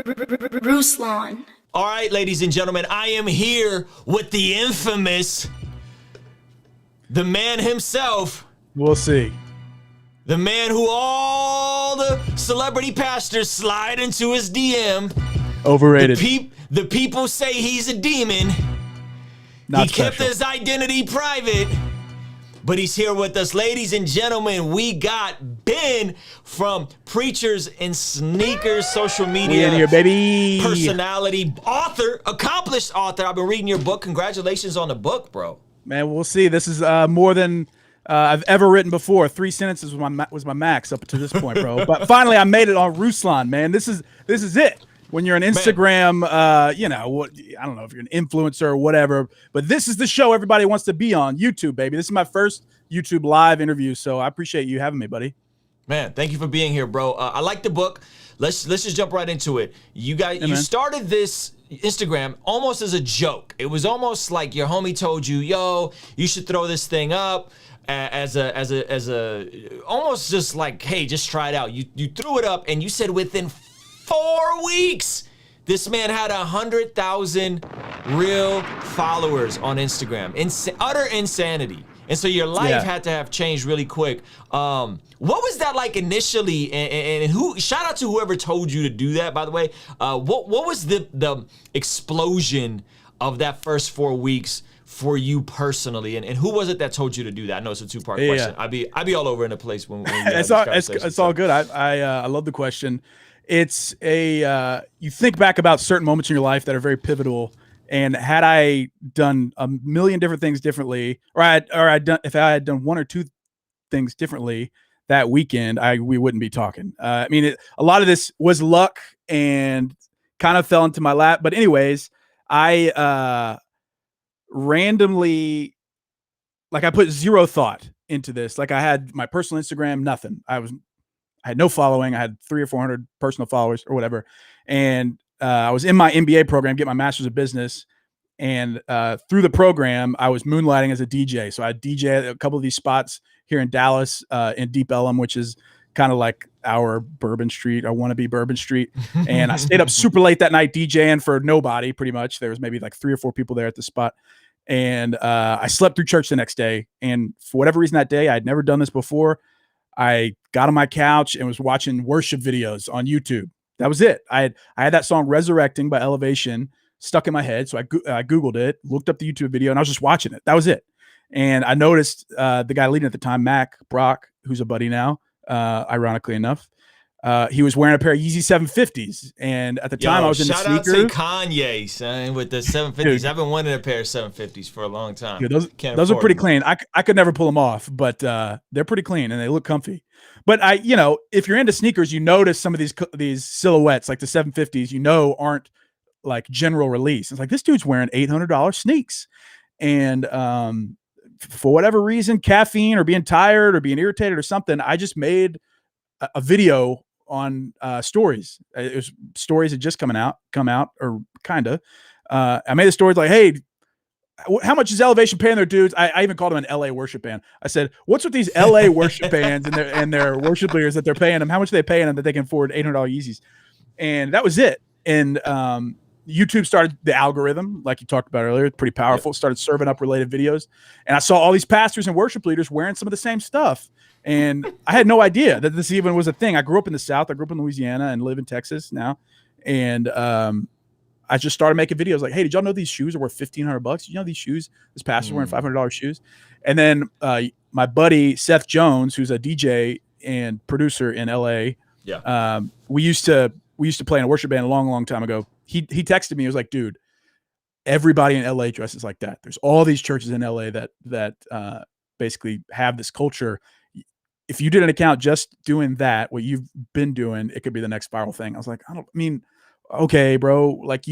Ruslan. All right, ladies and gentlemen, I am here with the infamous, the man himself. We'll see. The man who all the celebrity pastors slide into his DM. Overrated. The people say he's a demon. Not he special. kept his identity private. But he's here with us. Ladies and gentlemen, we got Ben from Preachers and Sneakers, social media. We in here, baby. Personality, author, accomplished author. I've been reading your book. Congratulations on the book, bro. Man, we'll see. This is more than I've ever written before. 3 sentences was my max up to this point, bro. But finally, I made it on Ruslan, man. This is it. When you're an Instagram, you know, I don't know if you're an influencer or whatever, but this is the show everybody wants to be on. YouTube, baby. This is my first YouTube live interview, so I appreciate you having me, buddy. Man, thank you for being here, bro. I like the book. Let's just jump right into it. You guys, you started this Instagram almost as a joke. It was almost like your homie told you, "Yo, you should throw this thing up." As a almost just like, hey, just try it out. You threw it up, and you said within 4 weeks, this man had 100,000 real followers on Instagram. Utter insanity. And so your life had to have changed really quick. What was that like initially? And who? Shout out to whoever told you to do that, by the way. What was the explosion of that first 4 weeks for you personally? And who was it that told you to do that? I know it's a two-part question. I'd be all over in the place when it's all good. I love the question. It's you think back about certain moments in your life that are very pivotal, and had I done a million different things differently, if I had done one or two things differently that weekend, we wouldn't be talking. I mean, a lot of this was luck and kind of fell into my lap. But anyways, I randomly, like, I put zero thought into this. Like, I had my personal Instagram, nothing. I had no following. I had 300 or 400 personal followers or whatever. And I was in my MBA program, get my master's of business. And through the program, I was moonlighting as a DJ. So I DJ at a couple of these spots here in Dallas, in Deep Ellum, which is kind of like our Bourbon Street, our wannabe Bourbon Street. And I stayed up super late that night DJing for nobody, pretty much. There was maybe like 3 or 4 people there at the spot. And I slept through church the next day. And for whatever reason that day, I'd never done this before. I got on my couch and was watching worship videos on YouTube. That was it. I had that song Resurrecting by Elevation stuck in my head. So I Googled it, looked up the YouTube video, and I was just watching it. That was it. And I noticed the guy leading at the time, Mac Brock, who's a buddy now, ironically enough, he was wearing a pair of Yeezy 750s. And at the time I was in the sneaker. Shout out to Kanye, son, with the 750s. Dude, I've been wanting a pair of 750s for a long time. Dude, those are pretty clean. I could never pull them off, but they're pretty clean and they look comfy. But if you're into sneakers, you notice some of these silhouettes, like the 750s, aren't like general release. It's like, this dude's wearing $800 sneaks. And for whatever reason, caffeine or being tired or being irritated or something, I just made a video on stories. It was stories had just come out or kind of. I made the stories like, hey, how much is Elevation paying their dudes? I even called them an LA worship band. I said, what's with these LA worship bands and their worship leaders that they're paying them? How much are they paying them that they can afford $800 Yeezys? And that was it. And YouTube started the algorithm, like you talked about earlier, pretty powerful. Yep. Started serving up related videos. And I saw all these pastors and worship leaders wearing some of the same stuff. And I had no idea that this even was a thing. I grew up in the South. I grew up in Louisiana and live in Texas now. And I just started making videos like, hey, did y'all know these shoes are worth $1,500? Did you know these shoes? This pastor's wearing $500 shoes. And then my buddy, Seth Jones, who's a DJ and producer in LA. Yeah. We used to play in a worship band a long, long time ago. He texted me. He was like, dude, everybody in LA dresses like that. There's all these churches in LA that basically have this culture. If you did an account just doing that, what you've been doing, it could be the next viral thing. I was like, okay, bro. Like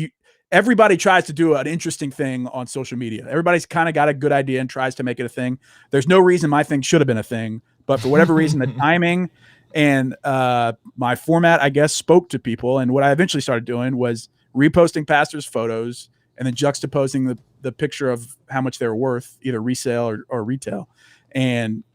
everybody tries to do an interesting thing on social media. Everybody's kind of got a good idea and tries to make it a thing. There's no reason my thing should have been a thing, but for whatever reason, the timing and my format, I guess, spoke to people. And what I eventually started doing was reposting pastors' photos and then juxtaposing the picture of how much they were worth, either resale or retail. And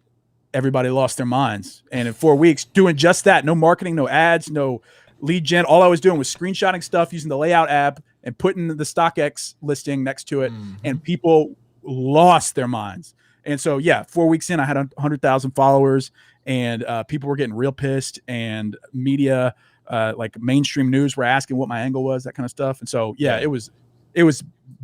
everybody lost their minds. And in 4 weeks, doing just that, no marketing, no ads, no lead gen. All I was doing was screenshotting stuff using the Layout app and putting the StockX listing next to it, and people lost their minds. And so, yeah, 4 weeks in, I had 100,000 followers, and people were getting real pissed, and media, like mainstream news, were asking what my angle was, that kind of stuff. And so, yeah, it was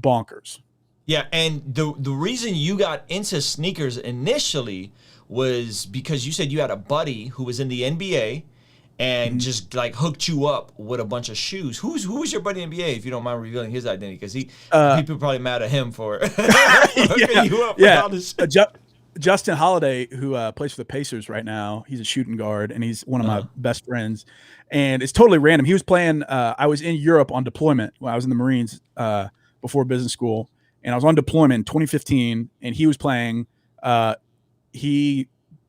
bonkers. Yeah, and the reason you got into sneakers initially was because you said you had a buddy who was in the NBA and just like hooked you up with a bunch of shoes. Who was your buddy in the NBA, if you don't mind revealing his identity? Because people are probably mad at him for hooking you up with all this shit. Justin Holiday, who plays for the Pacers right now, he's a shooting guard, and he's one of my best friends. And it's totally random. He was playing. I was in Europe on deployment when I was in the Marines before business school, and I was on deployment in 2015. And he was playing. He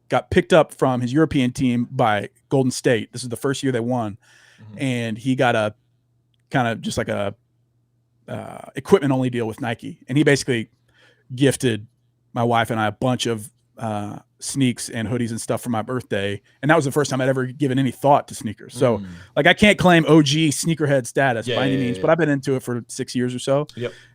got picked up from his European team by Golden State. This is the first year they won, and he got a kind of just like a equipment only deal with Nike, and he basically gifted my wife and I a bunch of sneaks and hoodies and stuff for my birthday. And that was the first time I'd ever given any thought to sneakers. So like, I can't claim OG sneakerhead status by any means, but I've been into it for 6 years or so.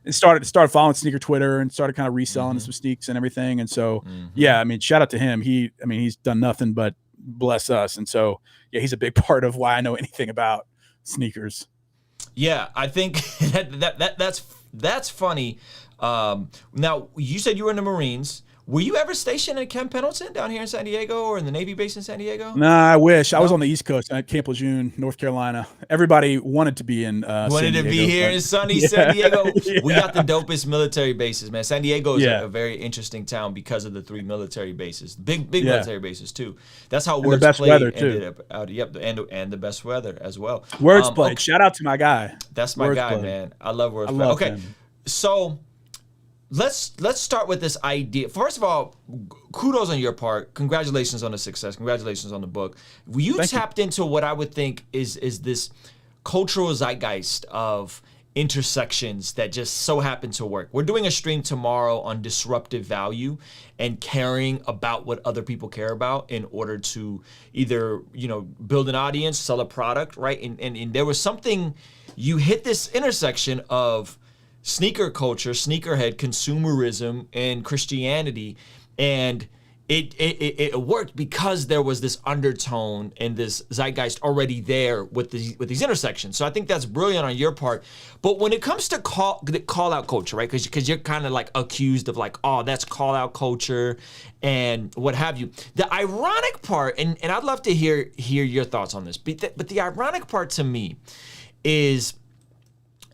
And started following sneaker Twitter and started kind of reselling some sneaks and everything. And so, yeah, I mean, shout out to him. He's done nothing but bless us. And so, yeah, he's a big part of why I know anything about sneakers. Yeah, I think that's funny. Now, you said you were in the Marines. Were you ever stationed at Camp Pendleton down here in San Diego, or in the Navy base in San Diego? Nah, I wish. I was on the East Coast at Camp Lejeune, North Carolina. Everybody wanted to be in San Diego, be here in sunny San Diego. We got the dopest military bases, man. San Diego is a very interesting town because of the 3 military bases. Big military bases, too. That's how Words the best Played weather, too. ended up out. Yep, and the best weather as well. Words Played. Okay. Shout out to my guy. That's my guy, man. I love Words Played. Okay, him. So let's start with this idea. First of all, kudos on your part. Congratulations on the success. Congratulations on the book. You tapped into what I would think is this cultural zeitgeist of intersections that just so happen to work. We're doing a stream tomorrow on disruptive value and caring about what other people care about in order to either, build an audience, sell a product, right? And there was something, you hit this intersection of sneaker culture, sneakerhead, consumerism, and Christianity, and it worked because there was this undertone and this zeitgeist already there with these intersections. So I think that's brilliant on your part. But when it comes to call out culture, right? Because you're kind of like accused of like, oh, that's call out culture and what have you. The ironic part, and I'd love to hear your thoughts on this, but the ironic part to me is,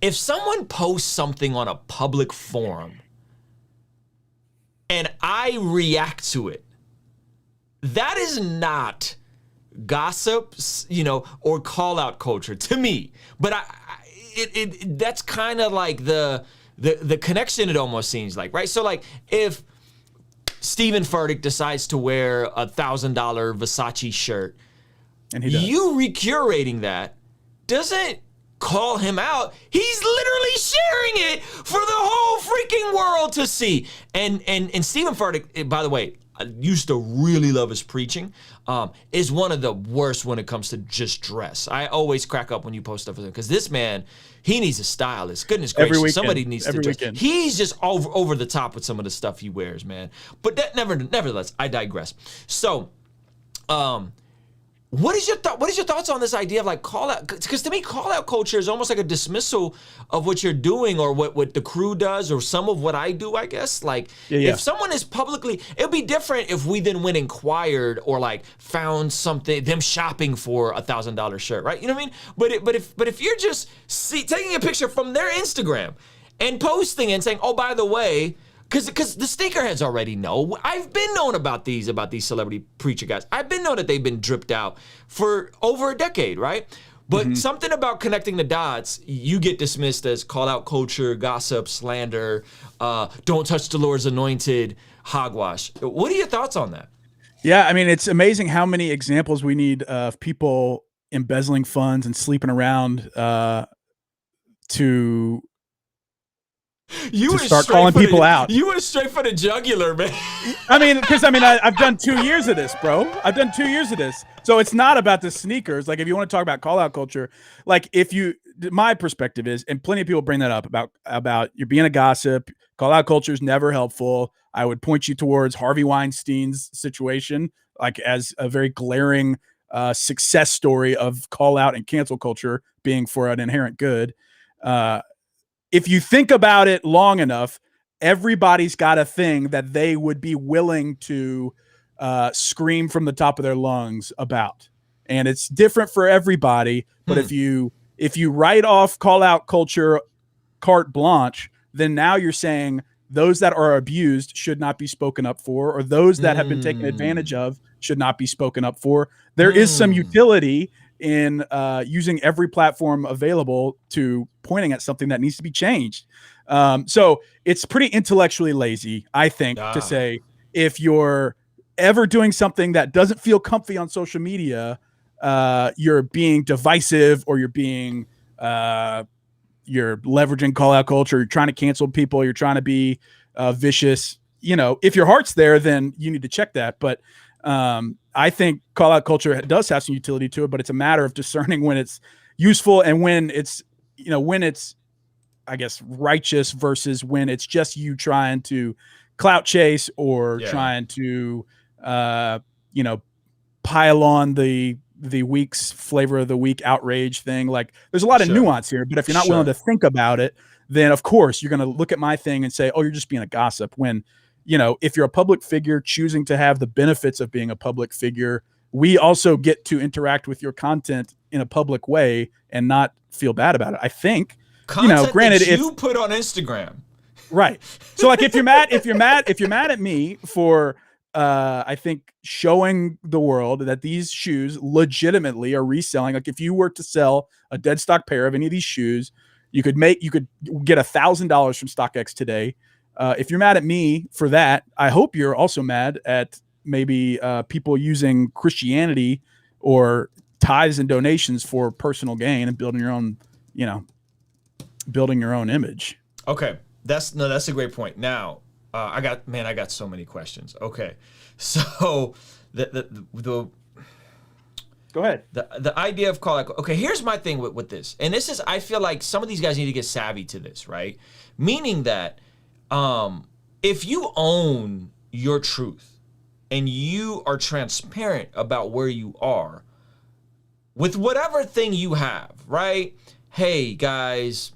if someone posts something on a public forum and I react to it, that is not gossip, or call out culture to me. But that's kind of like the connection, it almost seems like, right? So like, if Stephen Furtick decides to wear $1,000 Versace shirt, and you recurating that doesn't call him out. He's literally sharing it for the whole freaking world to see. And Stephen Furtick, by the way, I used to really love his preaching, is one of the worst when it comes to just dress. I always crack up when you post stuff with him, because this man, he needs a stylist. Goodness gracious, somebody needs to dress. He's just over the top with some of the stuff he wears, man. But nevertheless, I digress. So, what is your thoughts on this idea of like call out? Because to me, call out culture is almost like a dismissal of what you're doing, or what the crew does, or some of what I do, I guess. Like, if someone is publicly, it'd be different if we then went inquired or like found something, them shopping for $1,000 shirt, right? You know what I mean? But if you're just taking a picture from their Instagram and posting and saying, oh, by the way, because the sneakerheads already know. I've been known about these celebrity preacher guys. I've been known that they've been dripped out for over a decade, right? But something about connecting the dots, you get dismissed as call out culture, gossip, slander, don't touch the Lord's anointed, hogwash. What are your thoughts on that? Yeah, I mean, it's amazing how many examples we need of people embezzling funds and sleeping around to to start calling people out. You went straight for the jugular, man. I mean, because I've done 2 years of this, bro. I've done 2 years of this. So it's not about the sneakers. Like, if you want to talk about call out culture, like my perspective is, and plenty of people bring that up about you're being a gossip. Call out culture is never helpful. I would point you towards Harvey Weinstein's situation, like as a very glaring success story of call out and cancel culture being for an inherent good. If you think about it long enough, everybody's got a thing that they would be willing to scream from the top of their lungs about. And it's different for everybody. But if you write off call out culture carte blanche, then now you're saying those that are abused should not be spoken up for, or those that have been taken advantage of should not be spoken up for. There is some utility in using every platform available to pointing at something that needs to be changed. So it's pretty intellectually lazy, I think, to say if you're ever doing something that doesn't feel comfy on social media, you're being divisive, or you're being you're leveraging call out culture, you're trying to cancel people, you're trying to be vicious. You know, if your heart's there, then you need to check that. But I think call out culture does have some utility to it, but it's a matter of discerning when it's useful and when it's, I guess, righteous versus when it's just you trying to clout chase or trying to, pile on the week's flavor of the week outrage thing. Like, there's a lot of nuance here, but if you're not willing to think about it, then of course you're going to look at my thing and say, oh, you're just being a gossip. When, if you're a public figure choosing to have the benefits of being a public figure, we also get to interact with your content in a public way and not feel bad about it. I think, content granted, that you put on Instagram. Right. So like, if you're mad at me for, I think, showing the world that these shoes legitimately are reselling. Like, if you were to sell a dead stock pair of any of these shoes, you could get $1,000 from StockX today. If you're mad at me for that, I hope you're also mad at maybe people using Christianity or tithes and donations for personal gain and building your own image. Okay, that's a great point. Now, I got so many questions. Okay, so the go ahead. The idea of call out. Okay, here's my thing with this, and this is, I feel like some of these guys need to get savvy to this, right? Meaning that if you own your truth and you are transparent about where you are with whatever thing you have, right? Hey guys,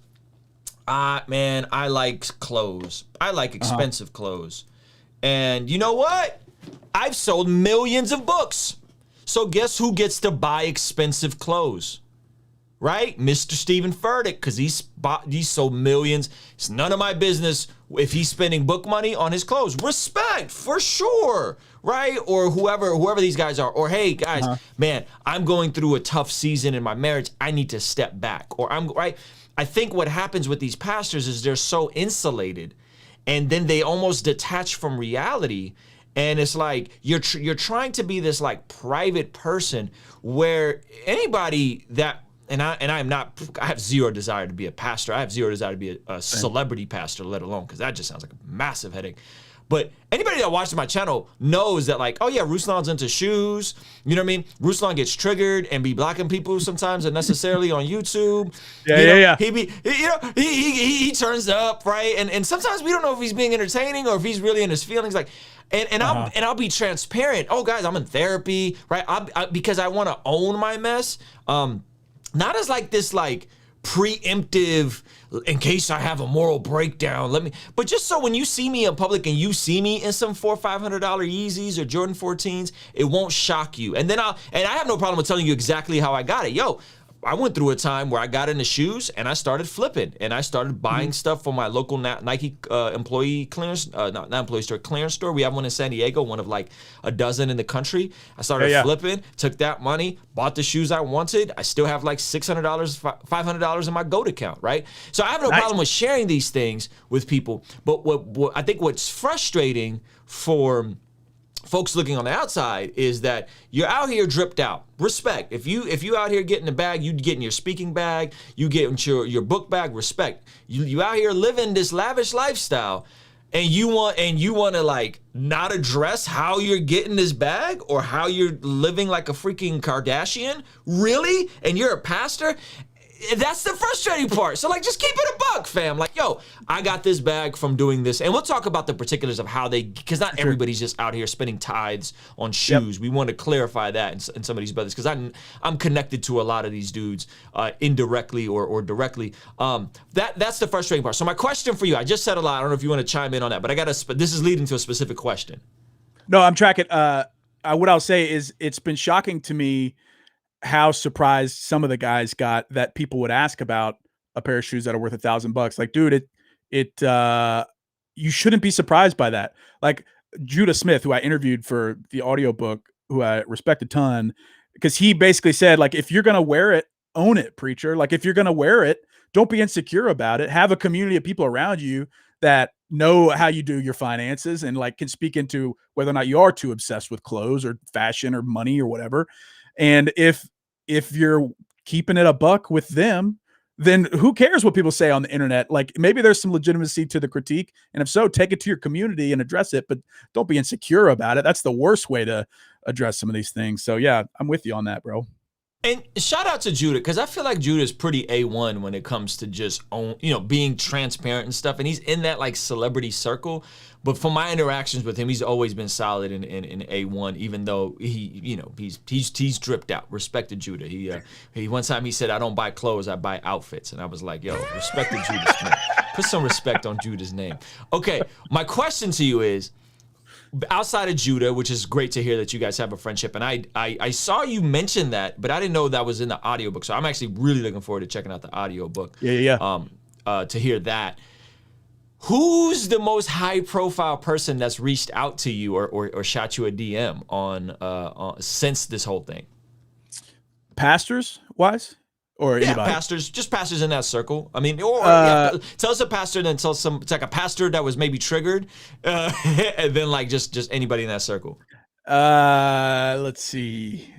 I like clothes. I like expensive clothes. And you know what? I've sold millions of books. So guess who gets to buy expensive clothes? Right? Mr. Stephen Furtick, because he's sold millions. It's none of my business if he's spending book money on his clothes. Respect, for sure. Right? Or whoever these guys are. Or, hey, guys, man, I'm going through a tough season in my marriage. I need to step back. Or I think what happens with these pastors is they're so insulated, and then they almost detach from reality. And it's like you're trying to be this like private person where anybody that, I have zero desire to be a pastor. I have zero desire to be a celebrity pastor, let alone, because that just sounds like a massive headache. But anybody that watches my channel knows that, like, oh yeah, Ruslan's into shoes. You know what I mean? Ruslan gets triggered and be blocking people sometimes unnecessarily on YouTube. Yeah. He turns up, right? And sometimes we don't know if he's being entertaining or if he's really in his feelings. Like, and I'll be transparent. Oh, guys, I'm in therapy, right? Because I want to own my mess. Not as like this like preemptive, in case I have a moral breakdown, but just so when you see me in public and you see me in some $400 or $500 Yeezys or Jordan 14s, it won't shock you. And I have no problem with telling you exactly how I got it. Yo, I went through a time where I got into shoes and I started flipping and I started buying stuff from my local Nike employee clearance, not employee store, clearance store. We have one in San Diego, one of like a dozen in the country. I started flipping, took that money, bought the shoes I wanted. I still have like $600, $500 in my GOAT account, right? So I have no problem with sharing these things with people. But what I think what's frustrating for folks looking on the outside is that you're out here dripped out. Respect. If you out here getting the bag, you getting your speaking bag, you getting your book bag. Respect. You out here living this lavish lifestyle, and you want to like not address how you're getting this bag or how you're living like a freaking Kardashian. Really? And you're a pastor? That's the frustrating part. So like, just keep it a buck, fam. Like, yo, I got this bag from doing this. And we'll talk about the particulars of how because not everybody's just out here spending tithes on shoes. Yep. We want to clarify that in some of these brothers, because I'm connected to a lot of these dudes indirectly or directly. That's the frustrating part. So my question for you, I just said a lot. I don't know if you want to chime in on that, but this is leading to a specific question. No, I'm tracking. What I'll say is it's been shocking to me how surprised some of the guys got that people would ask about a pair of shoes that are worth $1,000. Like, dude, you shouldn't be surprised by that. Like Judah Smith, who I interviewed for the audiobook, who I respect a ton, because he basically said, like, if you're going to wear it, own it, preacher. Like, if you're going to wear it, don't be insecure about it. Have a community of people around you that know how you do your finances and like can speak into whether or not you are too obsessed with clothes or fashion or money or whatever. And if you're keeping it a buck with them, then who cares what people say on the internet? Like, maybe there's some legitimacy to the critique. And if so, take it to your community and address it, but don't be insecure about it. That's the worst way to address some of these things. So yeah, I'm with you on that, bro. And shout out to Judah, because I feel like Judah is pretty A1 when it comes to just being transparent and stuff. And he's in that like celebrity circle. But from my interactions with him, he's always been solid in A1, even though he's dripped out. Respect to Judah. He one time he said, "I don't buy clothes, I buy outfits." And I was like, yo, respect to Judah Smith. Put some respect on Judah's name. Okay, my question to you is, outside of Judah, which is great to hear that you guys have a friendship, and I saw you mention that, but I didn't know that was in the audiobook. So I'm actually really looking forward to checking out the audiobook. Yeah. To hear that. Who's the most high-profile person that's reached out to you or shot you a DM on since this whole thing? Pastors wise? Or anybody? Pastors, just pastors in that circle. I mean, tell us a pastor, then tell some. It's like a pastor that was maybe triggered, and then like just anybody in that circle. Let's see.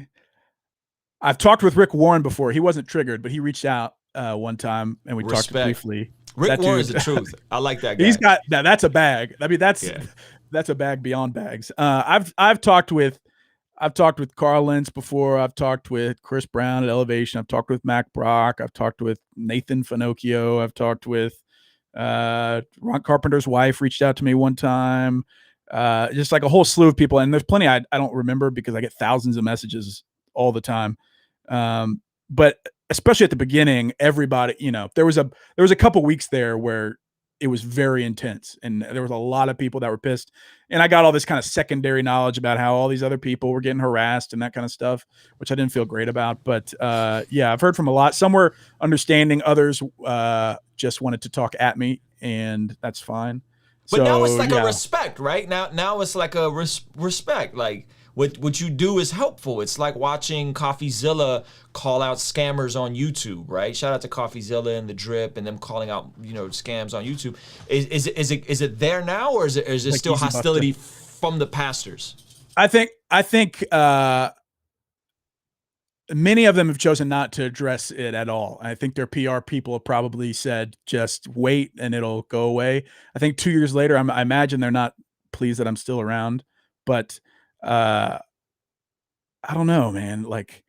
I've talked with Rick Warren before. He wasn't triggered, but he reached out one time, and we talked briefly. Rick Warren is the truth. I like that guy. He's got that's a bag. I mean, that's a bag beyond bags. I've talked with Carl Lentz before. I've talked with Chris Brown at Elevation. I've talked with Mac Brock. I've talked with Nathan Finocchio. I've talked with Ron Carpenter's wife reached out to me one time. Just like a whole slew of people. And there's plenty I don't remember because I get thousands of messages all the time. But especially at the beginning, everybody, there was a couple weeks there where it was very intense and there was a lot of people that were pissed, and I got all this kind of secondary knowledge about how all these other people were getting harassed and that kind of stuff, which I didn't feel great about. But I've heard from a lot. Some were understanding, others just wanted to talk at me, and that's fine. But now it's like a respect, right? Now it's like a respect. Like what you do is helpful. It's like watching CoffeeZilla call out scammers on YouTube, right? Shout out to CoffeeZilla and The Drip and them calling out scams on YouTube. Is it there now, or is it like still hostility from the pastors? I think many of them have chosen not to address it at all. I think their PR people have probably said, just wait and it'll go away. I think 2 years later, I imagine they're not pleased that I'm still around, but I don't know, man. Like,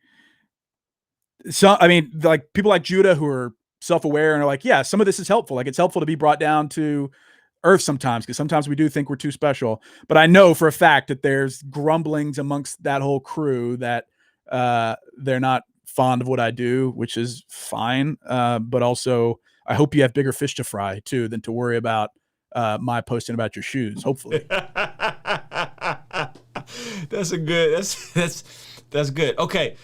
like people like Judah who are self-aware and are like, yeah, some of this is helpful. Like, it's helpful to be brought down to earth sometimes, because sometimes we do think we're too special. But I know for a fact that there's grumblings amongst that whole crew that they're not fond of what I do, which is fine. But also, I hope you have bigger fish to fry too than to worry about my posting about your shoes. Hopefully. That's good. Okay.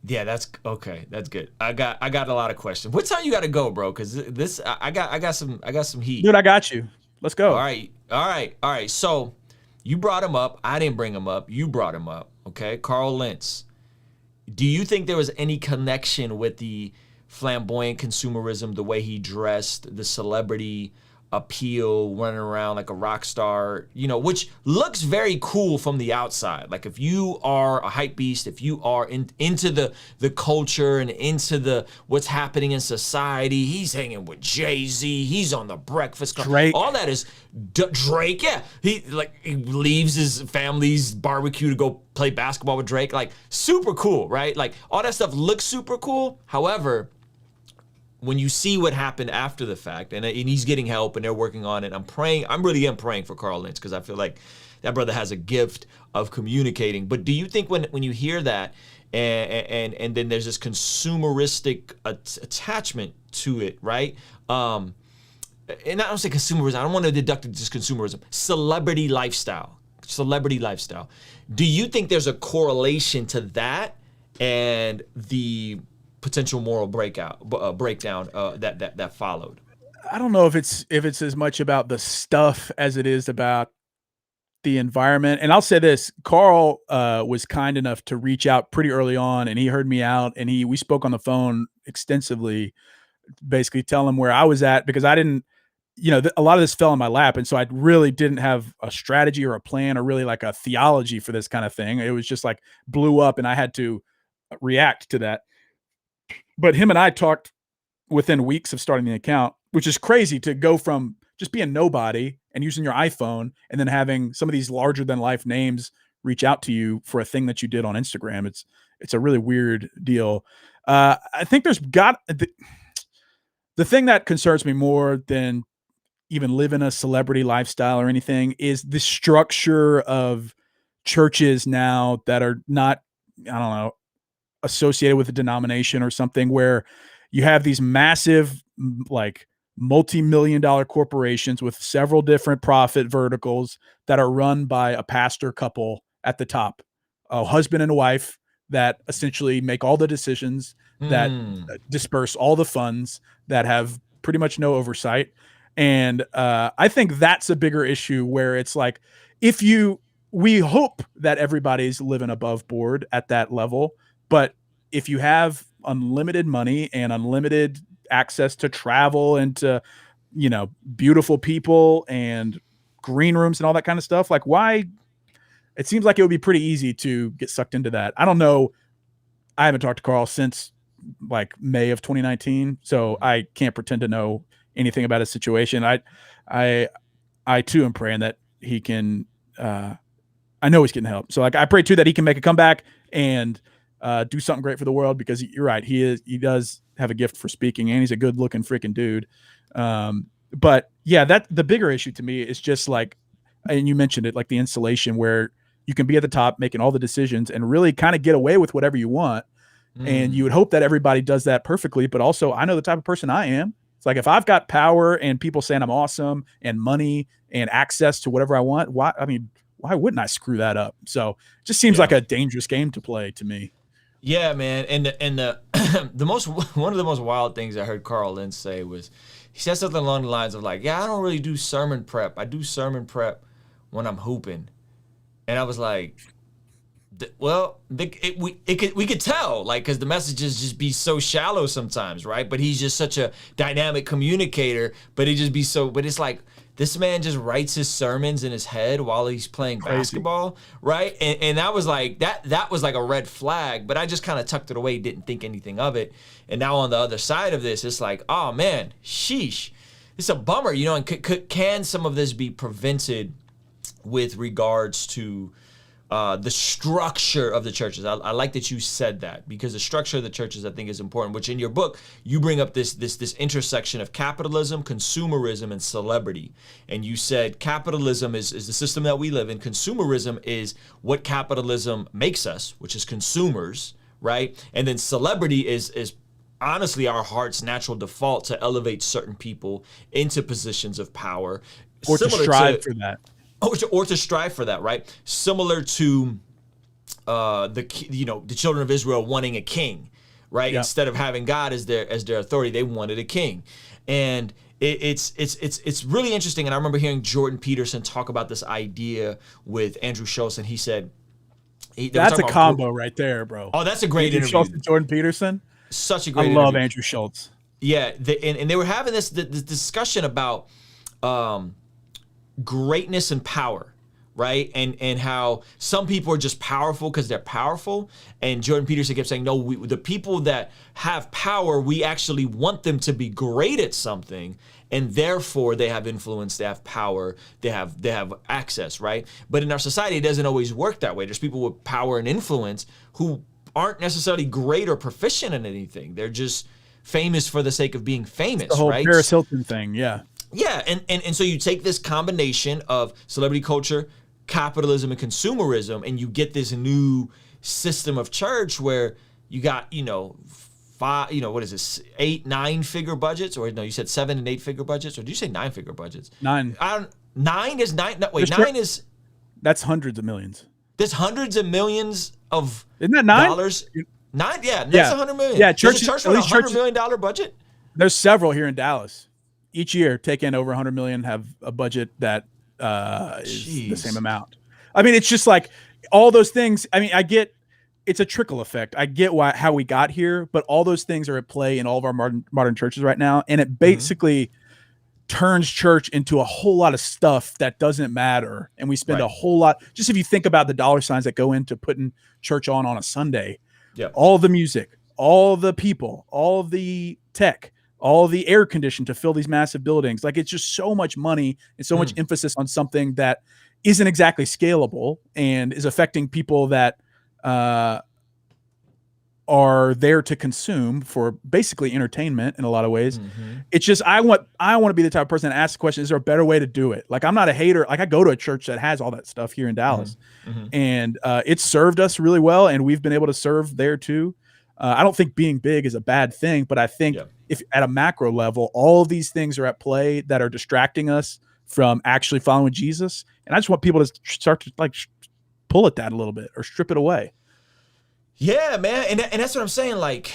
That's okay. That's good. I got a lot of questions. What time you got to go, bro? Because this I got some heat. Dude, I got you. Let's go. All right. So you brought him up. I didn't bring him up. You brought him up. Okay, Carl Lentz. Do you think there was any connection with the flamboyant consumerism, the way he dressed, the celebrity appeal, running around like a rock star, you know, which looks very cool from the outside. Like if you are a hype beast, if you are into the culture and into the what's happening in society, he's hanging with Jay-Z, he's on the Breakfast Club. Drake. All that is Drake, yeah. He leaves his family's barbecue to go play basketball with Drake. Like super cool, right? Like all that stuff looks super cool. However, when you see what happened after the fact, and he's getting help and they're working on it, I'm really praying for Carl Lentz, because I feel like that brother has a gift of communicating. But do you think when you hear that and then there's this consumeristic attachment to it, right? And I don't say consumerism, I don't want to deduct it just consumerism, celebrity lifestyle. Do you think there's a correlation to that and the potential moral breakdown that followed? I don't know if it's as much about the stuff as it is about the environment. And I'll say this, Carl was kind enough to reach out pretty early on, and he heard me out, and we spoke on the phone extensively, basically telling him where I was at, because I didn't, you know, a lot of this fell in my lap. And so I really didn't have a strategy or a plan or really like a theology for this kind of thing. It was just like blew up and I had to react to that. But him and I talked within weeks of starting the account, which is crazy to go from just being nobody and using your iPhone and then having some of these larger than life names reach out to you for a thing that you did on Instagram. It's a really weird deal. I think there's the thing that concerns me more than even living a celebrity lifestyle or anything is the structure of churches now that are not, I don't know, associated with a denomination or something, where you have these massive, like multi-million-dollar corporations with several different profit verticals that are run by a pastor couple at the top, a husband and a wife that essentially make all the decisions, that disperse all the funds, that have pretty much no oversight. And I think that's a bigger issue, where it's like, we hope that everybody's living above board at that level. But if you have unlimited money and unlimited access to travel and to, you know, beautiful people and green rooms and all that kind of stuff, like why? It seems like it would be pretty easy to get sucked into that. I don't know. I haven't talked to Carl since like May of 2019, so I can't pretend to know anything about his situation. I too am praying that he can. I know he's getting help. So like I pray too that he can make a comeback and do something great for the world, because you're right. He does have a gift for speaking, and he's a good looking freaking dude. But yeah, that the bigger issue to me is just like, and you mentioned it, like the insulation, where you can be at the top making all the decisions and really kind of get away with whatever you want. And you would hope that everybody does that perfectly. But also I know the type of person I am. It's like, if I've got power and people saying I'm awesome and money and access to whatever I want, why wouldn't I screw that up? So it just seems like a dangerous game to play to me. Yeah, man. And the one of the most wild things I heard Carl Lentz say was, he said something along the lines of like, yeah, I don't really do sermon prep. I do sermon prep when I'm hooping. And I was like, well, we could tell, like, because the messages just be so shallow sometimes, right? But he's just such a dynamic communicator, but it's like, this man just writes his sermons in his head while he's playing basketball, right? And that was like that was like a red flag, but I just kind of tucked it away, didn't think anything of it. And now on the other side of this, it's like, oh man, sheesh, it's a bummer, you know. And can some of this be prevented with regards to the structure of the churches? I like that you said that, because the structure of the churches, I think, is important, which in your book, you bring up this intersection of capitalism, consumerism, and celebrity. And you said capitalism is the system that we live in. Consumerism is what capitalism makes us, which is consumers, right? And then celebrity is honestly our heart's natural default to elevate certain people into positions of power. Or to strive for that. Or to strive for that, right? Similar to the children of Israel wanting a king, right? Yeah. Instead of having God as their authority, they wanted a king. And it's really interesting. And I remember hearing Jordan Peterson talk about this idea with Andrew Schultz, and he said, that's a combo right there, bro. Oh, that's a great interview. Schultz and Jordan Peterson. Such a great interview. I love Andrew Schultz. Yeah, and they were having this discussion about greatness and power, right? And how some people are just powerful because they're powerful. And Jordan Peterson kept saying, no, the people that have power, we actually want them to be great at something. And therefore they have influence, they have power, they have access, right? But in our society, it doesn't always work that way. There's people with power and influence who aren't necessarily great or proficient in anything. They're just famous for the sake of being famous, the whole right? Paris Hilton thing, yeah. Yeah, and so you take this combination of celebrity culture, capitalism, and consumerism, and you get this new system of church where you got, what is this, 8-9 figure budgets, or no, you said 7 and 8 figure budgets, or did you say 9 figure budgets? 9. 9 is 9. No, wait, 9 is. That's hundreds of millions. There's hundreds of millions of Isn't that 9? dollars. 9, yeah, that's 100 million. Yeah, There's a church with $100 million budget. There's several here in Dallas. Each year, take in over 100 million, have a budget that is the same amount. I mean, it's just like all those things. I mean, I get it's a trickle effect. I get how we got here, but all those things are at play in all of our modern churches right now, and it basically turns church into a whole lot of stuff that doesn't matter, and we spend a whole lot. Just if you think about the dollar signs that go into putting church on a Sunday, all the music, all the people, all the tech, all the air conditioning to fill these massive buildings. Like, it's just so much money and so much emphasis on something that isn't exactly scalable and is affecting people that are there to consume for basically entertainment in a lot of ways. It's just, I want to be the type of person that asks the question, is there a better way to do it? Like, I'm not a hater. Like, I go to a church that has all that stuff here in Dallas, and it's served us really well, and we've been able to serve there too. I don't think being big is a bad thing, but I think if at a macro level, all of these things are at play that are distracting us from actually following Jesus. And I just want people to start to pull at that a little bit or strip it away. Yeah, man. And that's what I'm saying. Like,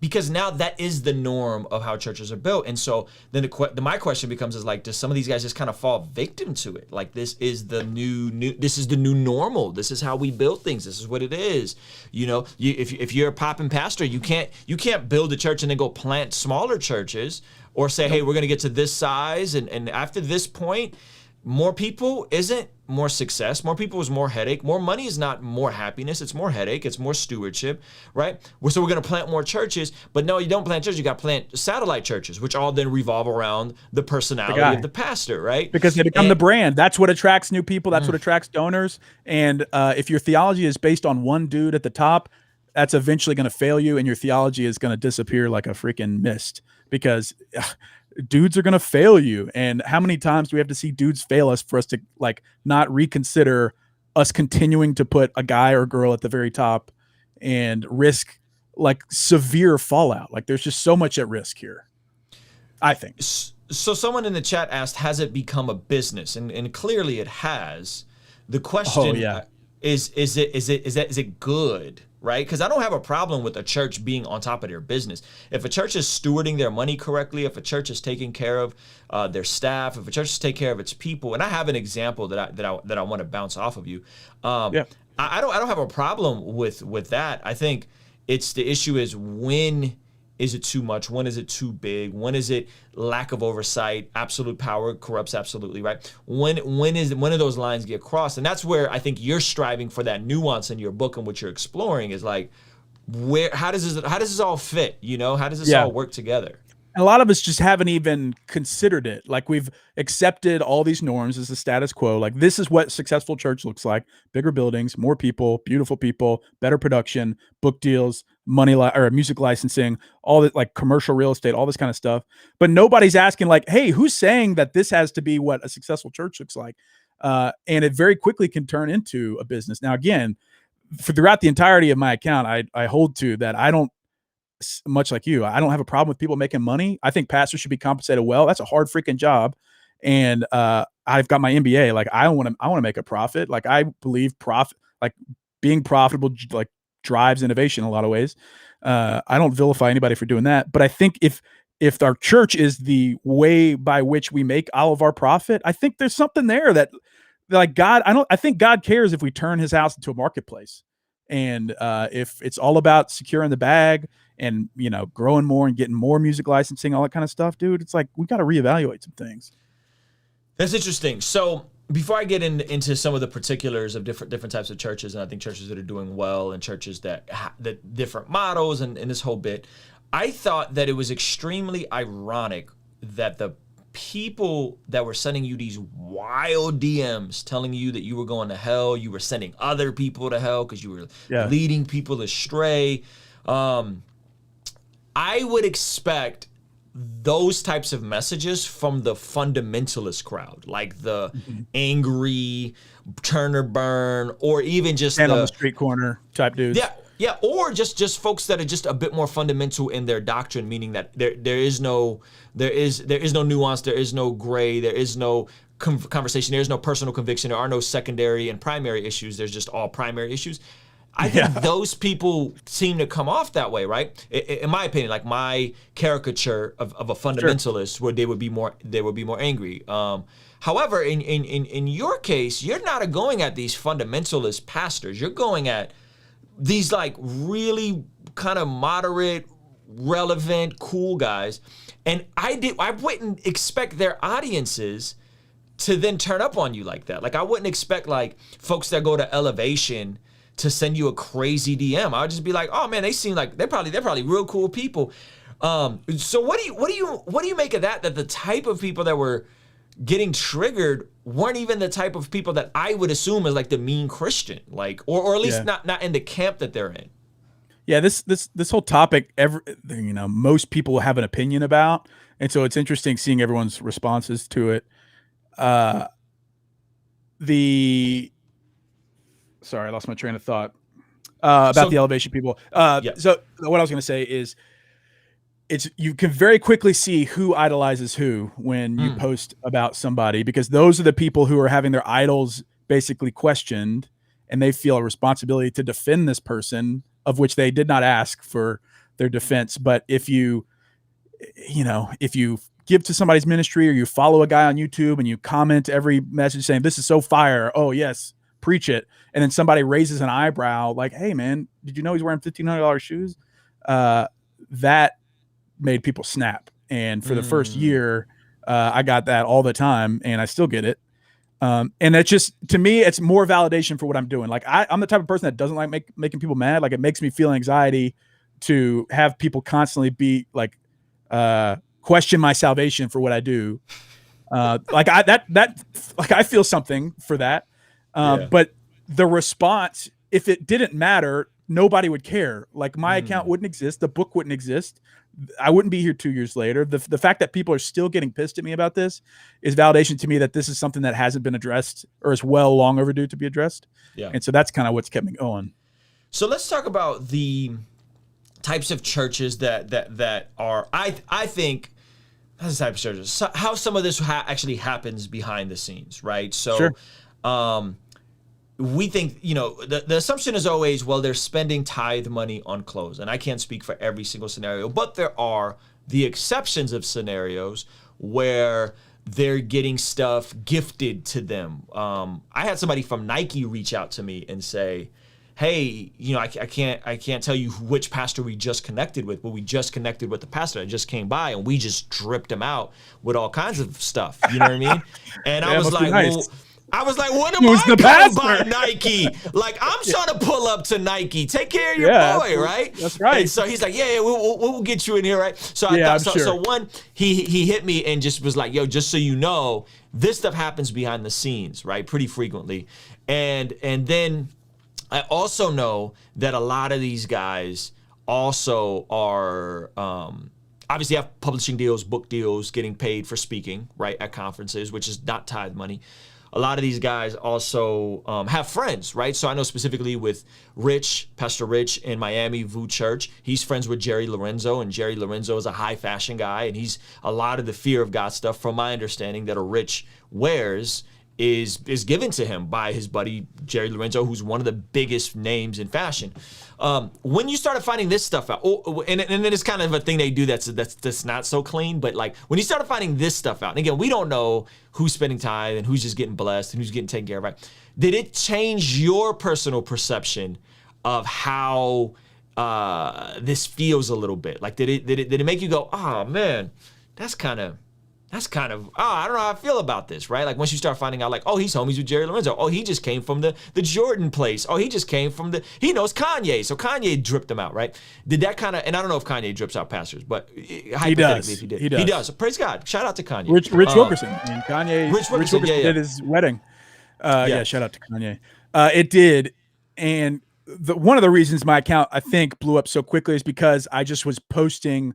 because now that is the norm of how churches are built. And so then my question becomes is like, does some of these guys just kind of fall victim to it? Like, this is the this is the new normal. This is how we build things. This is what it is. If you're a popping pastor, you can't build a church and then go plant smaller churches or say, hey, we're going to get to this size. And after this point, more people isn't more success. More people is more headache. More money is not more happiness. It's more headache. It's more stewardship, right? So we're going to plant more churches, but no, you don't plant churches. You got to plant satellite churches, which all then revolve around the personality of the pastor, right? Because they become the brand. That's what attracts new people. That's what attracts donors. And if your theology is based on one dude at the top, that's eventually going to fail you, and your theology is going to disappear like a freaking mist, because dudes are going to fail you. And how many times do we have to see dudes fail us for us to not reconsider us continuing to put a guy or girl at the very top and risk severe fallout? Like, there's just so much at risk here, I think. So someone in the chat asked, has it become a business? And clearly it has. The question is it good? Right? Because I don't have a problem with a church being on top of their business. If a church is stewarding their money correctly, if a church is taking care of their staff, if a church is taking care of its people, and I have an example that I want to bounce off of you. I don't have a problem with that. I think the issue is, when is it too much? When is it too big? When is it lack of oversight? Absolute power corrupts absolutely, right? When do those lines get crossed? And that's where I think you're striving for that nuance in your book, and what you're exploring is like, how does this all fit? How does this all work together? And a lot of us just haven't even considered it. Like, we've accepted all these norms as the status quo. Like, this is what successful church looks like: bigger buildings, more people, beautiful people, better production, book deals, money or music licensing, all that, like commercial real estate, all this kind of stuff. But nobody's asking, like, hey, who's saying that this has to be what a successful church looks like? And it very quickly can turn into a business. Now, again, throughout the entirety of my account, I hold to that. I don't, much like you, I don't have a problem with people making money. I think pastors should be compensated well. That's a hard freaking job. And I've got my MBA. Like, I want to make a profit. Like, I believe being profitable drives innovation in a lot of ways. I don't vilify anybody for doing that, but I think if our church is the way by which we make all of our profit, I think there's something there that, like, I think God cares if we turn his house into a marketplace. And if it's all about securing the bag and, growing more and getting more music licensing, all that kind of stuff, dude, it's like, we got to reevaluate some things. That's interesting. So before I get into some of the particulars of different types of churches, and I think churches that are doing well and churches that different models and this whole bit, I thought that it was extremely ironic that the people that were sending you these wild DMs telling you that you were going to hell, you were sending other people to hell because you were leading people astray. I would expect those types of messages from the fundamentalist crowd, like the angry turn or burn, or even just stand on the street corner type dudes. Yeah, or just folks that are just a bit more fundamental in their doctrine, meaning that there is no nuance, there is no gray, there is no conversation, there is no personal conviction, there are no secondary and primary issues. There's just all primary issues. I think those people seem to come off that way, right? In my opinion, like my caricature of a fundamentalist, where they would be more angry. However, in your case, you're not going at these fundamentalist pastors. You're going at these like really kind of moderate, relevant, cool guys. And I wouldn't expect their audiences to then turn up on you like that. Like I wouldn't expect like folks that go to Elevation to send you a crazy DM. I would just be like, oh man, they seem like they're probably real cool people. So what do you make of that? That the type of people that were getting triggered weren't even the type of people that I would assume is like the mean Christian, like, or at least not in the camp that they're in. Yeah, this whole topic, most people have an opinion about, and so it's interesting seeing everyone's responses to it. Sorry, I lost my train of thought about the Elevation people. So what I was going to say is, you can very quickly see who idolizes who when you post about somebody, because those are the people who are having their idols basically questioned, and they feel a responsibility to defend this person of which they did not ask for their defense. But if you give to somebody's ministry, or you follow a guy on YouTube and you comment every message saying, this is so fire, oh yes, preach it, and then somebody raises an eyebrow like, hey man, did you know he's wearing $1,500 shoes? That made people snap. And for the first year, I got that all the time, and I still get it. And it's just, to me, it's more validation for what I'm doing. Like I'm the type of person that doesn't like making people mad. Like it makes me feel anxiety to have people constantly be like, question my salvation for what I do. I feel something for that. But the response, if it didn't matter, nobody would care. Like my account wouldn't exist. The book wouldn't exist. I wouldn't be here 2 years later. The fact that people are still getting pissed at me about this is validation to me that this is something that hasn't been addressed, or is long overdue to be addressed. Yeah. And so that's kind of what's kept me going. So let's talk about the types of churches that are, I think, that's the type of churches, how some of this actually happens behind the scenes, right? So, we think, the assumption is always, well, they're spending tithe money on clothes. And I can't speak for every single scenario, but there are the exceptions of scenarios where they're getting stuff gifted to them. I had somebody from Nike reach out to me and say, hey, I can't tell you which pastor we just connected with, but we just connected with the pastor that just came by, and we just dripped him out with all kinds of stuff. You know what I mean? And I was like, what am I gonna buy Nike? Like, I'm trying to pull up to Nike. Take care of your boy, right? That's right. And so he's like, we'll get you in here, right? So so one, he hit me and just was like, yo, just so you know, this stuff happens behind the scenes, right? Pretty frequently. And then I also know that a lot of these guys also are obviously have publishing deals, book deals, getting paid for speaking, right, at conferences, which is not tithe money. A lot of these guys also have friends, right? So I know specifically with Pastor Rich in Miami, VU Church, he's friends with Jerry Lorenzo, and Jerry Lorenzo is a high fashion guy, and he's a lot of the fear of God stuff, from my understanding, that a Rich wears is given to him by his buddy Jerry Lorenzo, who's one of the biggest names in fashion. When you started finding this stuff out, and then it's kind of a thing they do that's not so clean, but like when you started finding this stuff out, and again, we don't know who's spending tithe and who's just getting blessed and who's getting taken care of, right? Did it change your personal perception of how this feels a little bit? Like did it make you go, oh man, that's kind of that's kind of, I don't know how I feel about this, right? Like once you start finding out like, oh, he's homies with Jerry Lorenzo. Oh, he just came from the Jordan place. Oh, he just came from he knows Kanye. So Kanye dripped him out, right? Did that kind of, and I don't know if Kanye drips out pastors, but hypothetically if he did. He does. So praise God. Shout out to Kanye. Rich Wilkerson. I mean, Kanye, Rich Wilkerson did his wedding. Shout out to Kanye. It did. And one of the reasons my account, I think, blew up so quickly is because I just was posting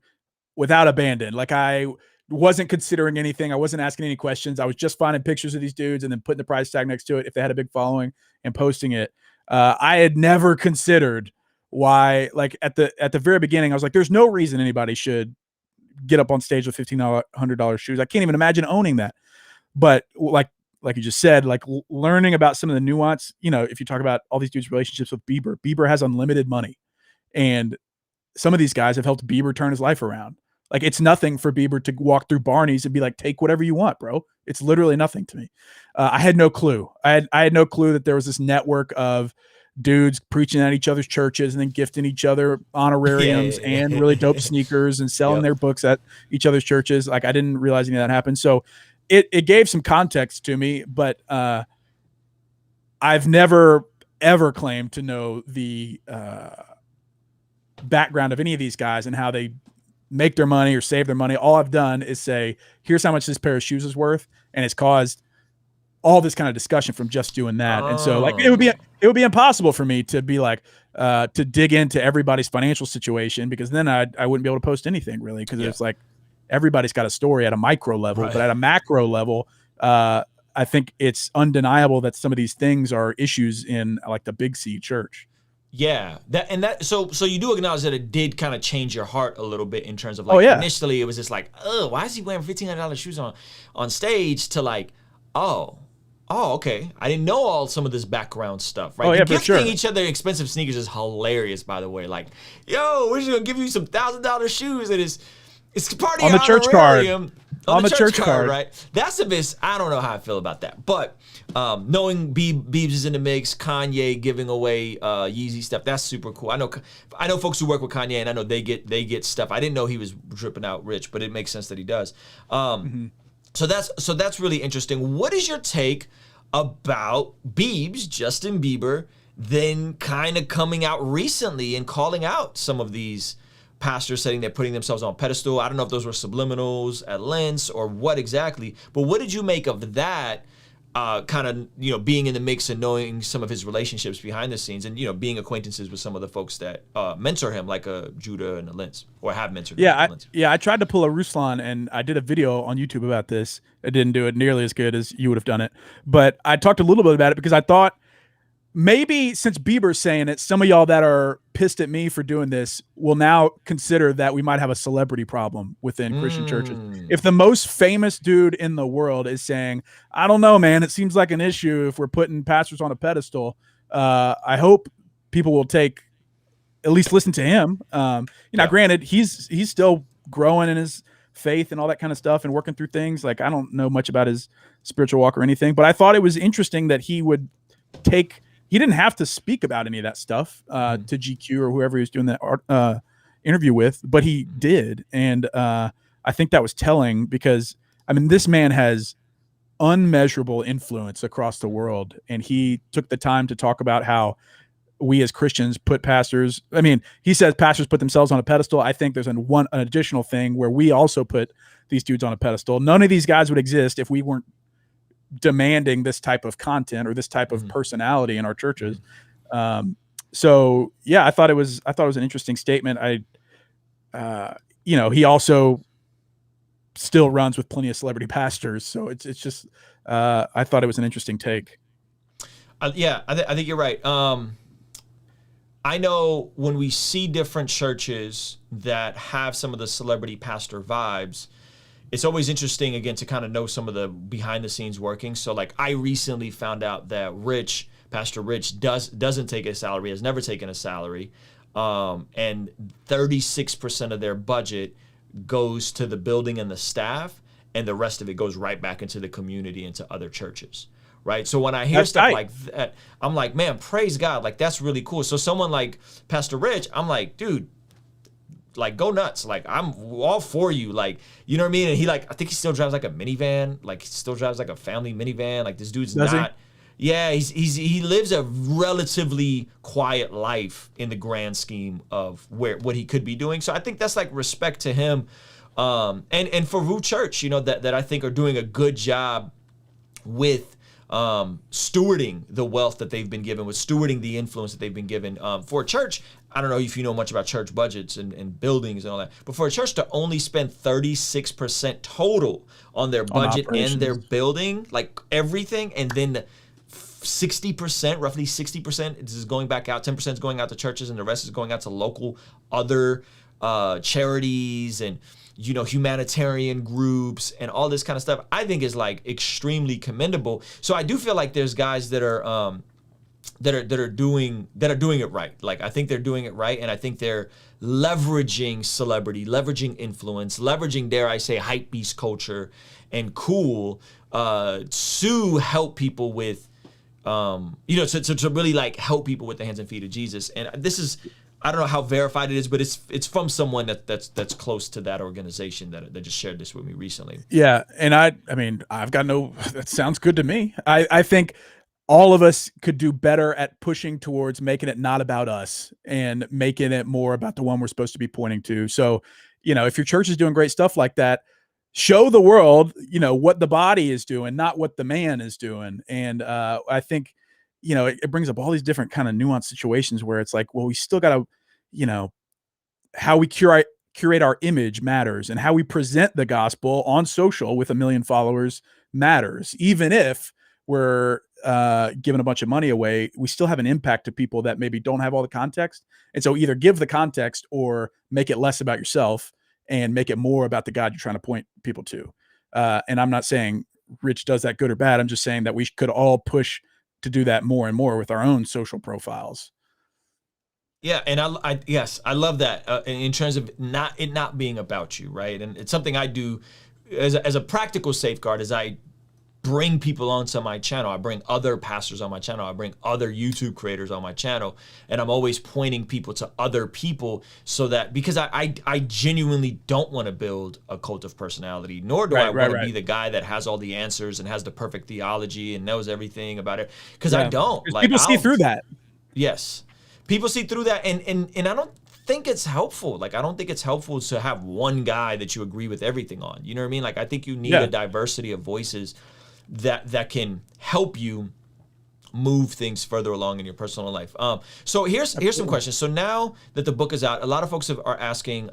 without abandon. Like I wasn't considering anything. I wasn't asking any questions. I was just finding pictures of these dudes and then putting the price tag next to it if they had a big following and posting it. I had never considered why, like at the very beginning, I was like, there's no reason anybody should get up on stage with $1,500 shoes. I can't even imagine owning that. But like you just said, like learning about some of the nuance, if you talk about all these dudes' relationships with Bieber has unlimited money. And some of these guys have helped Bieber turn his life around. Like it's nothing for Bieber to walk through Barney's and be like, take whatever you want, bro. It's literally nothing to me. I had no clue. I had no clue that there was this network of dudes preaching at each other's churches and then gifting each other honorariums and really dope sneakers and selling their books at each other's churches. Like I didn't realize any of that happened. So it gave some context to me, but I've never ever claimed to know the background of any of these guys and how they make their money or save their money. All I've done is say, here's how much this pair of shoes is worth. And it's caused all this kind of discussion from just doing that. And so like, it would be impossible for me to be like, to dig into everybody's financial situation, because then I wouldn't be able to post anything really. Cause it's like, everybody's got a story at a micro level, but at a macro level, I think it's undeniable that some of these things are issues in like the Big C church. Yeah, so you do acknowledge that it did kind of change your heart a little bit in terms of like initially it was just like, oh, why is he wearing $1,500 shoes on stage, to like, oh, okay, I didn't know all some of this background stuff, right? Gifting each other expensive sneakers is hilarious, by the way. Like, yo, we're just gonna give you some $1,000 shoes, and it's party on the church card. On the church card, right? That's a bit. I don't know how I feel about that, but knowing Biebs is in the mix, Kanye giving away Yeezy stuff, that's super cool. I know folks who work with Kanye, and I know they get stuff. I didn't know he was dripping out rich, but it makes sense that he does. So that's really interesting. What is your take about Biebs, Justin Bieber, then kind of coming out recently and calling out some of these pastors, saying they're putting themselves on a pedestal? I don't know if those were subliminals at Lentz or what exactly, but what did you make of that kind of, being in the mix and knowing some of his relationships behind the scenes and, being acquaintances with some of the folks that mentor him, like a Judah and a Lentz, or have mentored him? I tried to pull a Ruslan, and I did a video on YouTube about this. I didn't do it nearly as good as you would have done it, but I talked a little bit about it because I thought, maybe since Bieber's saying it, some of y'all that are pissed at me for doing this will now consider that we might have a celebrity problem within Christian churches. If the most famous dude in the world is saying, I don't know, man, it seems like an issue if we're putting pastors on a pedestal, I hope people will at least listen to him. Granted, he's still growing in his faith and all that kind of stuff and working through things. Like, I don't know much about his spiritual walk or anything, but I thought it was interesting that he would he didn't have to speak about any of that stuff to GQ or whoever he was doing that interview with, but he did. And I think that was telling because, I mean, this man has unmeasurable influence across the world. And he took the time to talk about how we as Christians put pastors, I mean, he says pastors put themselves on a pedestal. I think there's an additional thing where we also put these dudes on a pedestal. None of these guys would exist if we weren't demanding this type of content or this type of personality in our churches. So yeah, I thought it was an interesting statement. He also still runs with plenty of celebrity pastors. So it's just, I thought it was an interesting take. I think you're right. I know when we see different churches that have some of the celebrity pastor vibes, it's always interesting, again, to kind of know some of the behind the scenes working. So like, I recently found out that Pastor Rich doesn't take a salary, has never taken a salary. And 36% of their budget goes to the building and the staff, and the rest of it goes right back into the community, into other churches. Right. So when I hear stuff like that, I'm like, man, praise God. Like, that's really cool. So someone like Pastor Rich, I'm like, dude, like go nuts. Like I'm all for you. Like, you know what I mean? And he like, I think he still drives like a minivan. Like he still drives like a family minivan. Like this dude's Does not. Yeah, he lives a relatively quiet life in the grand scheme of what he could be doing. So I think that's like respect to him. And for Root Church, you know, that I think are doing a good job with stewarding the wealth that they've been given, with stewarding the influence that they've been given. For a church, I don't know if you know much about church budgets and buildings and all that, but for a church to only spend 36% total on their budget and their building, like everything, and then 60%, roughly 60% is going back out, 10% is going out to churches, and the rest is going out to local other charities and, you know, humanitarian groups and all this kind of stuff, I think is like extremely commendable. So I do feel like there's guys that are doing it right. Like I think they're doing it right, and I think they're leveraging celebrity, leveraging influence, leveraging, dare I say, hype beast culture and cool to help people with you know, to really like help people with the hands and feet of Jesus. And this is, I don't know how verified it is, but it's from someone that's close to that organization that just shared this with me recently. Yeah, and I mean, I've got no. That sounds good to me. I think all of us could do better at pushing towards making it not about us and making it more about the one we're supposed to be pointing to. So, you know, if your church is doing great stuff like that, show the world, you know, what the body is doing, not what the man is doing. And I think, you know, it brings up all these different kind of nuanced situations where it's like, well, we still got to, you know, how we curate our image matters, and how we present the gospel on social with 1 million followers matters. Even if we're giving a bunch of money away, we still have an impact to people that maybe don't have all the context. And so either give the context or make it less about yourself and make it more about the God you're trying to point people to. And I'm not saying Rich does that good or bad. I'm just saying that we could all push to do that more and more with our own social profiles. Yeah, and I love that in terms of not being about you, right? And it's something I do as a practical safeguard. As I bring people onto my channel, I bring other pastors on my channel, I bring other YouTube creators on my channel, and I'm always pointing people to other people, so that, because I genuinely don't want to build a cult of personality, nor do I want to be the guy that has all the answers and has the perfect theology and knows everything about it, because I don't. Like, people see through that. Yes. People see through that, and I don't think it's helpful. Like, I don't think it's helpful to have one guy that you agree with everything on. You know what I mean? Like, I think you need a diversity of voices that can help you move things further along in your personal life. So here's some questions. So now that the book is out, a lot of folks are asking,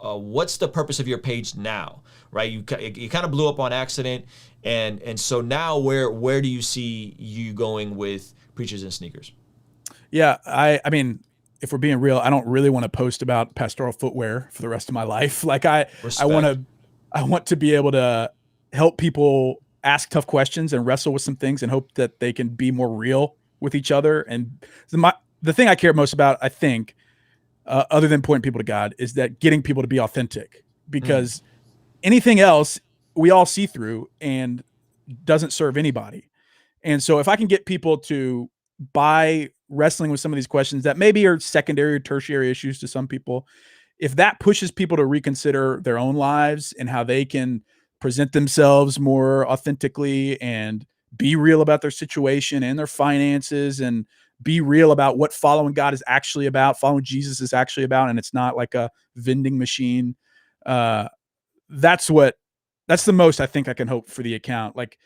what's the purpose of your page now? Right? You kind of blew up on accident, and so now where do you see you going with Preachers and Sneakers? Yeah, I mean, if we're being real, I don't really want to post about pastoral footwear for the rest of my life. Like I want to be able to help people ask tough questions and wrestle with some things and hope that they can be more real with each other. And the thing I care most about, I think, other than pointing people to God, is that getting people to be authentic, because anything else we all see through and doesn't serve anybody. And so if I can get people to, by wrestling with some of these questions that maybe are secondary or tertiary issues to some people, if that pushes people to reconsider their own lives and how they can present themselves more authentically and be real about their situation and their finances, and be real about what following God is actually about, following Jesus is actually about, and it's not like a vending machine. That's the most I think I can hope for the account. Like,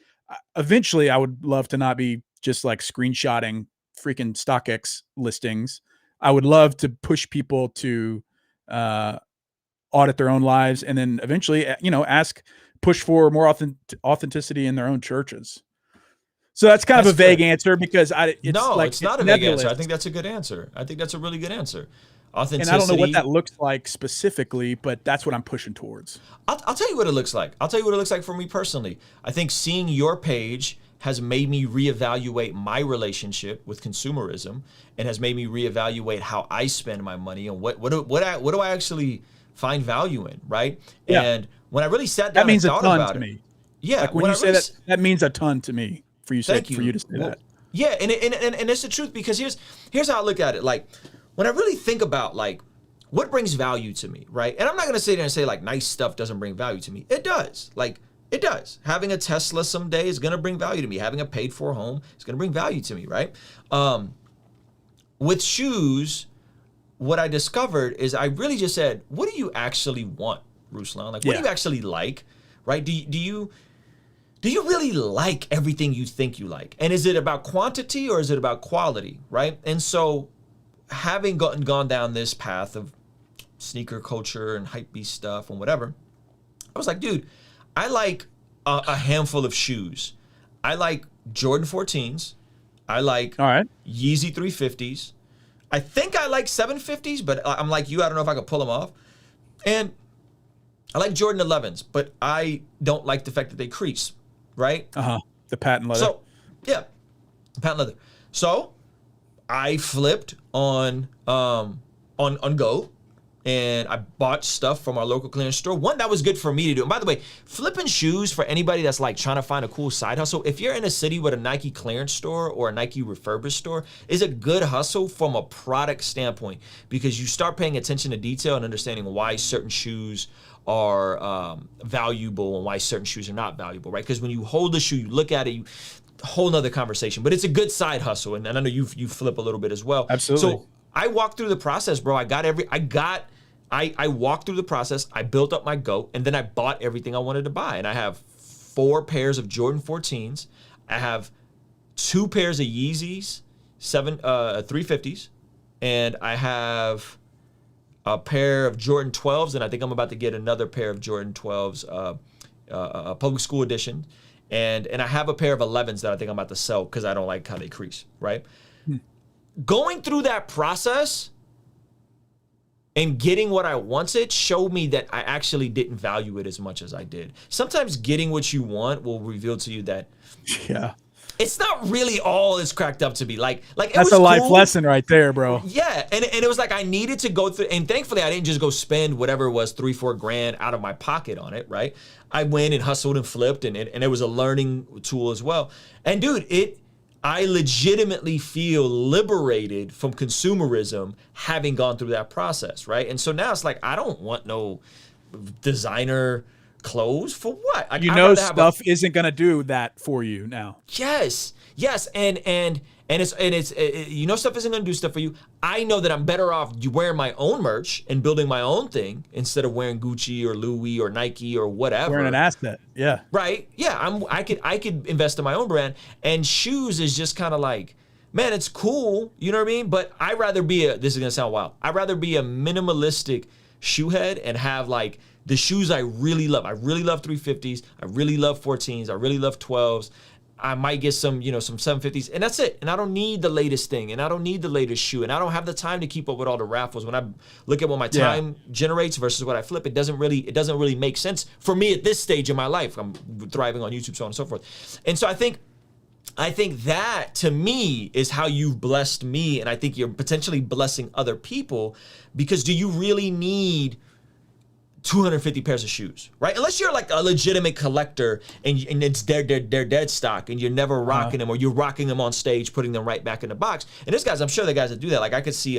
eventually I would love to not be just like screenshotting freaking StockX listings. I would love to push people to audit their own lives, and then eventually, push for more authenticity in their own churches. So that's kind of a vague answer, because it's not a vague answer. I think that's a good answer. I think that's a really good answer. Authenticity. And I don't know what that looks like specifically, but that's what I'm pushing towards. I'll tell you what it looks like. I'll tell you what it looks like for me personally. I think seeing your page has made me reevaluate my relationship with consumerism, and has made me reevaluate how I spend my money, and what do I actually find value in, right? Yeah. And when I really sat down and thought about it, me. Yeah, like when you say that means a ton to me for you to say that. Yeah, and it's the truth, because here's how I look at it. Like, when I really think about like what brings value to me, right? And I'm not gonna sit there and say like nice stuff doesn't bring value to me. It does. Like, it does. Having a Tesla someday is gonna bring value to me. Having a paid for home is gonna bring value to me, right? With shoes, what I discovered is I really just said, what do you actually want, Ruslan? Like, what do you actually like, right? Do you really like everything you think you like? And is it about quantity or is it about quality, right? And so having gone down this path of sneaker culture and hypebeast stuff and whatever, I was like, dude, I like a handful of shoes. I like Jordan 14s. I like Yeezy 350s. I think I like 750s, but I'm like you, I don't know if I could pull them off. And I like Jordan 11s, but I don't like the fact that they crease, right? The patent leather. So, yeah, patent leather. So I flipped on Go, and I bought stuff from our local clearance store. One, that was good for me to do. And by the way, flipping shoes for anybody that's like trying to find a cool side hustle, if you're in a city with a Nike clearance store or a Nike refurbished store, is a good hustle from a product standpoint, because you start paying attention to detail and understanding why certain shoes are valuable and why certain shoes are not valuable, right? Because when you hold the shoe, you look at it, whole nother conversation, but it's a good side hustle. And I know you flip a little bit as well. Absolutely. So I walked through the process, bro. I walked through the process. I built up my GOAT, and then I bought everything I wanted to buy. And I have 4 pairs of Jordan 14s. I have 2 pairs of Yeezys 350s, and I have a pair of Jordan 12s, and I think I'm about to get another pair of Jordan 12s, public school edition. And I have a pair of 11s that I think I'm about to sell because I don't like how they crease, right? Going through that process and getting what I wanted showed me that I actually didn't value it as much as I did. Sometimes getting what you want will reveal to you that it's not really all it's cracked up to be. Like it that's was a life cool. lesson right there, bro. Yeah, and it was like I needed to go through, and thankfully I didn't just go spend whatever it was, 3-4 grand out of my pocket on it, right? I went and hustled and flipped, and it was a learning tool as well. And dude, I legitimately feel liberated from consumerism having gone through that process, right? And so now it's like, I don't want no designer clothes for what? Stuff isn't gonna do that for you now. Yes, and it's stuff isn't gonna do stuff for you. I know that I'm better off wearing my own merch and building my own thing instead of wearing Gucci or Louis or Nike or whatever. Wearing an asset, yeah. Right, yeah. I could invest in my own brand, and shoes is just kind of like, man, it's cool, you know what I mean? But I'd rather be this is gonna sound wild. I'd rather be a minimalistic shoe head and have like the shoes I really love. I really love 350s. I really love 14s. I really love 12s. I might get some 750s, and that's it. And I don't need the latest thing, and I don't need the latest shoe, and I don't have the time to keep up with all the raffles. When I look at what my time generates versus what I flip, it doesn't really make sense for me at this stage in my life. I'm thriving on YouTube, so on and so forth. And so I think that to me is how you've blessed me, and I think you're potentially blessing other people, because do you really need 250 pairs of shoes, right? Unless you're like a legitimate collector and it's their dead stock and you're never rocking them, or you're rocking them on stage, putting them right back in the box. And I'm sure the guys that do that, like I could see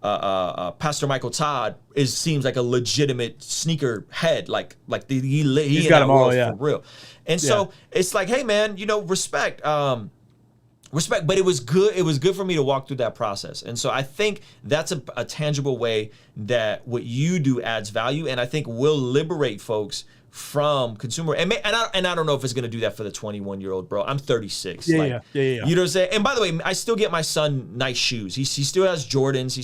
Pastor Michael Todd seems like a legitimate sneaker head, like he's got them all, for real. And so it's like, hey man, respect. Respect, but it was good. It was good for me to walk through that process, and so I think that's a tangible way that what you do adds value, and I think will liberate folks from consumer. And I don't know if it's gonna do that for the 21-year-old, bro. I'm 36. You know what I'm saying? And by the way, I still get my son nice shoes. He still has Jordans.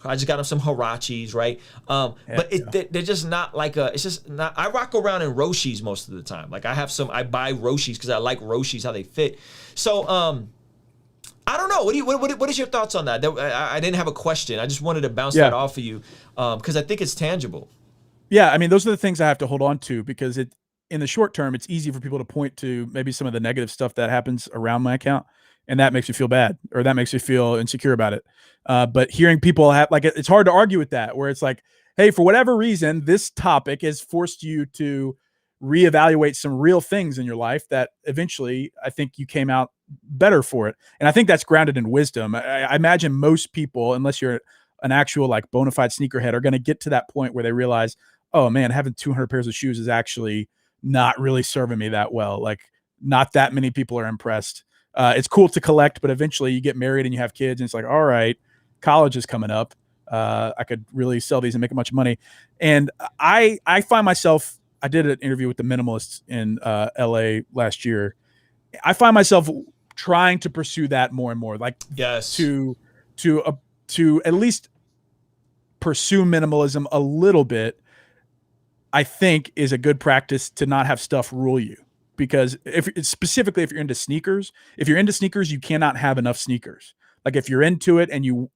I just got him some Huaraches, right? But they're just not like it's just not. I rock around in Roshis most of the time. Like I buy Roshis because I like Roshis, how they fit. So I don't know. What is your thoughts on that? I didn't have a question. I just wanted to bounce that off of you because I think it's tangible. Yeah, I mean, those are the things I have to hold on to, because in the short term, it's easy for people to point to maybe some of the negative stuff that happens around my account, and that makes me feel bad, or that makes me feel insecure about it. But hearing people it's hard to argue with that, where it's like, hey, for whatever reason, this topic has forced you to reevaluate some real things in your life that eventually I think you came out better for it. And I think that's grounded in wisdom. I imagine most people, unless you're an actual like bona fide sneakerhead are going to get to that point where they realize, oh man, having 200 pairs of shoes is actually not really serving me that well. Like not that many people are impressed. It's cool to collect, but eventually you get married and you have kids and it's like, all right, college is coming up. I could really sell these and make a bunch of money. And I find myself, I did an interview with the minimalists in LA last year. I find myself trying to pursue that more and more, like to at least pursue minimalism a little bit. I think is a good practice to not have stuff rule you, because specifically if you're into sneakers, you cannot have enough sneakers. Like if you're into it and you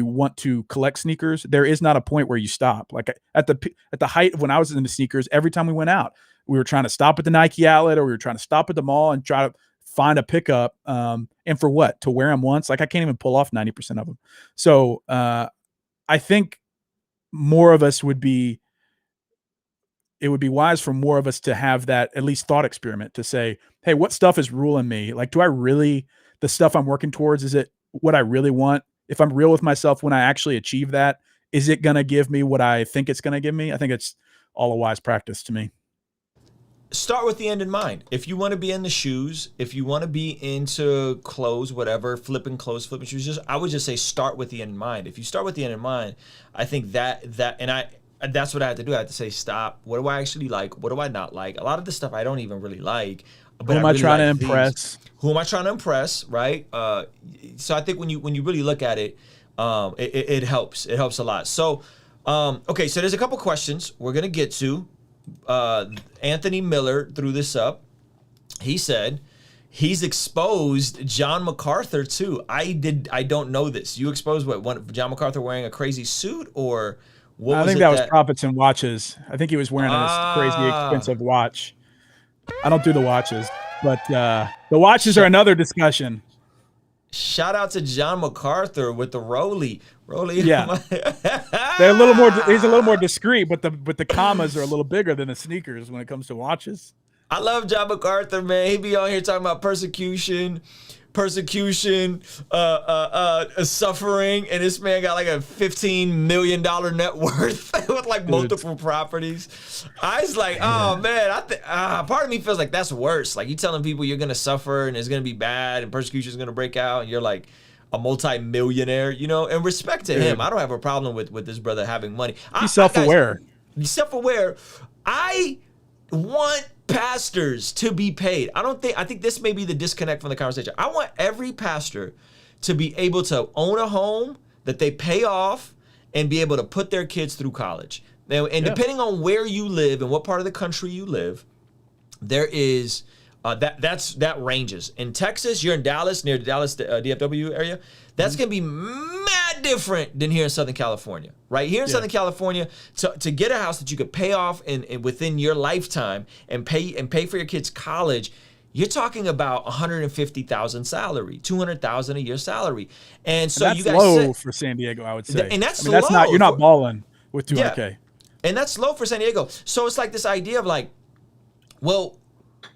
want to collect sneakers, there is not a point where you stop. Like at the height of when I was into sneakers, every time we went out, we were trying to stop at the Nike outlet or we were trying to stop at the mall and try to find a pickup. And for what? To wear them once? Like I can't even pull off 90% of them. So I think it would be wise for more of us to have that at least thought experiment to say, hey, what stuff is ruling me? Like, the stuff I'm working towards, is it what I really want? If I'm real with myself, when I actually achieve that, is it going to give me what I think it's going to give me? I think it's all a wise practice to me. Start with the end in mind. If you want to be into shoes, if you want to be into clothes, whatever, flipping clothes, flipping shoes, I would just say start with the end in mind. If you start with the end in mind, I think that's what I had to do. I had to say, stop. What do I actually like? What do I not like? A lot of the stuff I don't even really like. But who am I trying to impress? Who am I trying to impress? Right. So I think when you really look at it, it helps. It helps a lot. So, okay. So there's a couple questions we're gonna get to. Anthony Miller threw this up. He said he's exposed John MacArthur too. I don't know this. You exposed what? John MacArthur wearing a crazy suit or? I think that was profits and watches. I think he was wearing a crazy expensive watch. I don't do the watches, but the watches are another discussion. Shout out to John MacArthur with the Rolly. Yeah, they're a little more. He's a little more discreet, but the commas are a little bigger than the sneakers when it comes to watches. I love John MacArthur, man. He be on here talking about persecution, suffering, and this man got like a $15 million net worth with like multiple properties. I was like, oh man, part of me feels like that's worse. Like you telling people you're gonna suffer and it's gonna be bad and persecution is gonna break out, and you're like a multi-millionaire, you know. And respect to him, I don't have a problem with this brother having money. He's self-aware. Self-aware. I want pastors to be paid. I think this may be the disconnect from the conversation. I want every pastor to be able to own a home that they pay off and be able to put their kids through college. Now, and depending on where you live and what part of the country you live, there is that ranges. In Texas, you're in Dallas, near the Dallas DFW area. That's gonna be mad different than here in Southern California, right? Here in Southern California, to get a house that you could pay off in within your lifetime and pay for your kids' college, you're talking about $150,000 salary, $200,000 a year salary, and so that's you guys low for San Diego, I would say. And that's low. Not you're not balling with $200K. Yeah. And that's low for San Diego. So it's like this idea of like, well,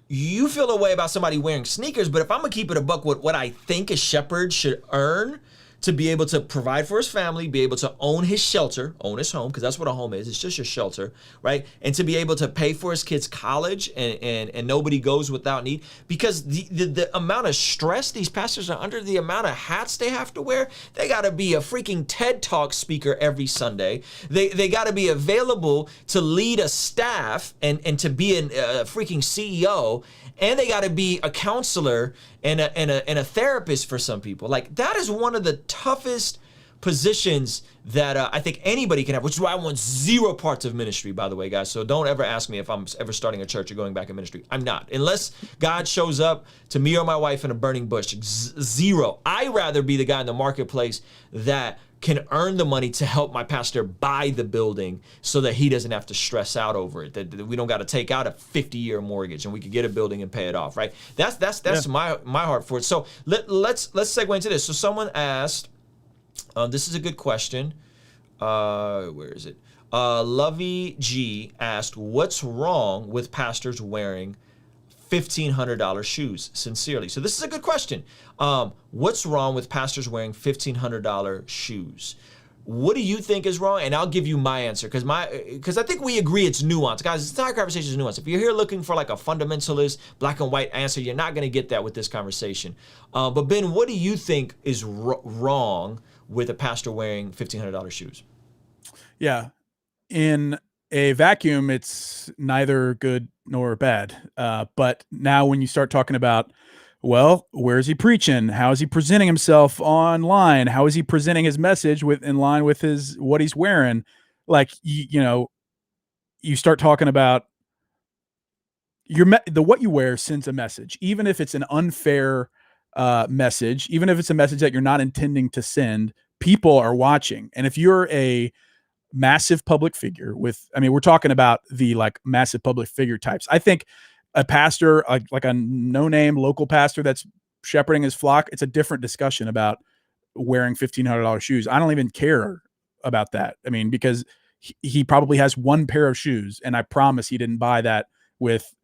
you feel a way about somebody wearing sneakers, but if I'm gonna keep it a buck with what I think a shepherd should earn to be able to provide for his family, be able to own his shelter, own his home, because that's what a home is. It's just your shelter, right? And to be able to pay for his kids' college and nobody goes without need. Because the amount of stress these pastors are under, the amount of hats they have to wear, they got to be a freaking TED Talk speaker every Sunday. They got to be available to lead a staff and to be a freaking CEO. And they got to be a counselor and a therapist for some people. Like, that is one of the toughest positions that I think anybody can have, which is why I want zero parts of ministry, by the way, guys. So don't ever ask me if I'm ever starting a church or going back in ministry. I'm not. Unless God shows up to me or my wife in a burning bush. Zero. I'd rather be the guy in the marketplace that can earn the money to help my pastor buy the building so that he doesn't have to stress out over it, that we don't got to take out a 50-year mortgage and we could get a building and pay it off, right? That's my heart for it. So let's segue into this. So someone asked, this is a good question. Where is it? Lovey G asked, what's wrong with pastors wearing $1,500 shoes? Sincerely. So this is a good question. What's wrong with pastors wearing $1,500 shoes? What do you think is wrong? And I'll give you my answer because I think we agree it's nuanced. Guys, this entire conversation is nuanced. If you're here looking for like a fundamentalist, black and white answer, you're not going to get that with this conversation. But Ben, what do you think is wrong with a pastor wearing $1,500 shoes? Yeah. In a vacuum, it's neither good nor bad. But now when you start talking about, well, where is he preaching? How is he presenting himself online? How is he presenting his message in line with what he's wearing? Like, you start talking about what you wear sends a message, even if it's an unfair message, even if it's a message that you're not intending to send. People are watching, and if you're a massive public figure we're talking about the like massive public figure types. I think a pastor, like a no-name local pastor that's shepherding his flock, it's a different discussion about wearing $1,500 shoes. I don't even care about that. I mean, because he probably has one pair of shoes, and I promise he didn't buy that with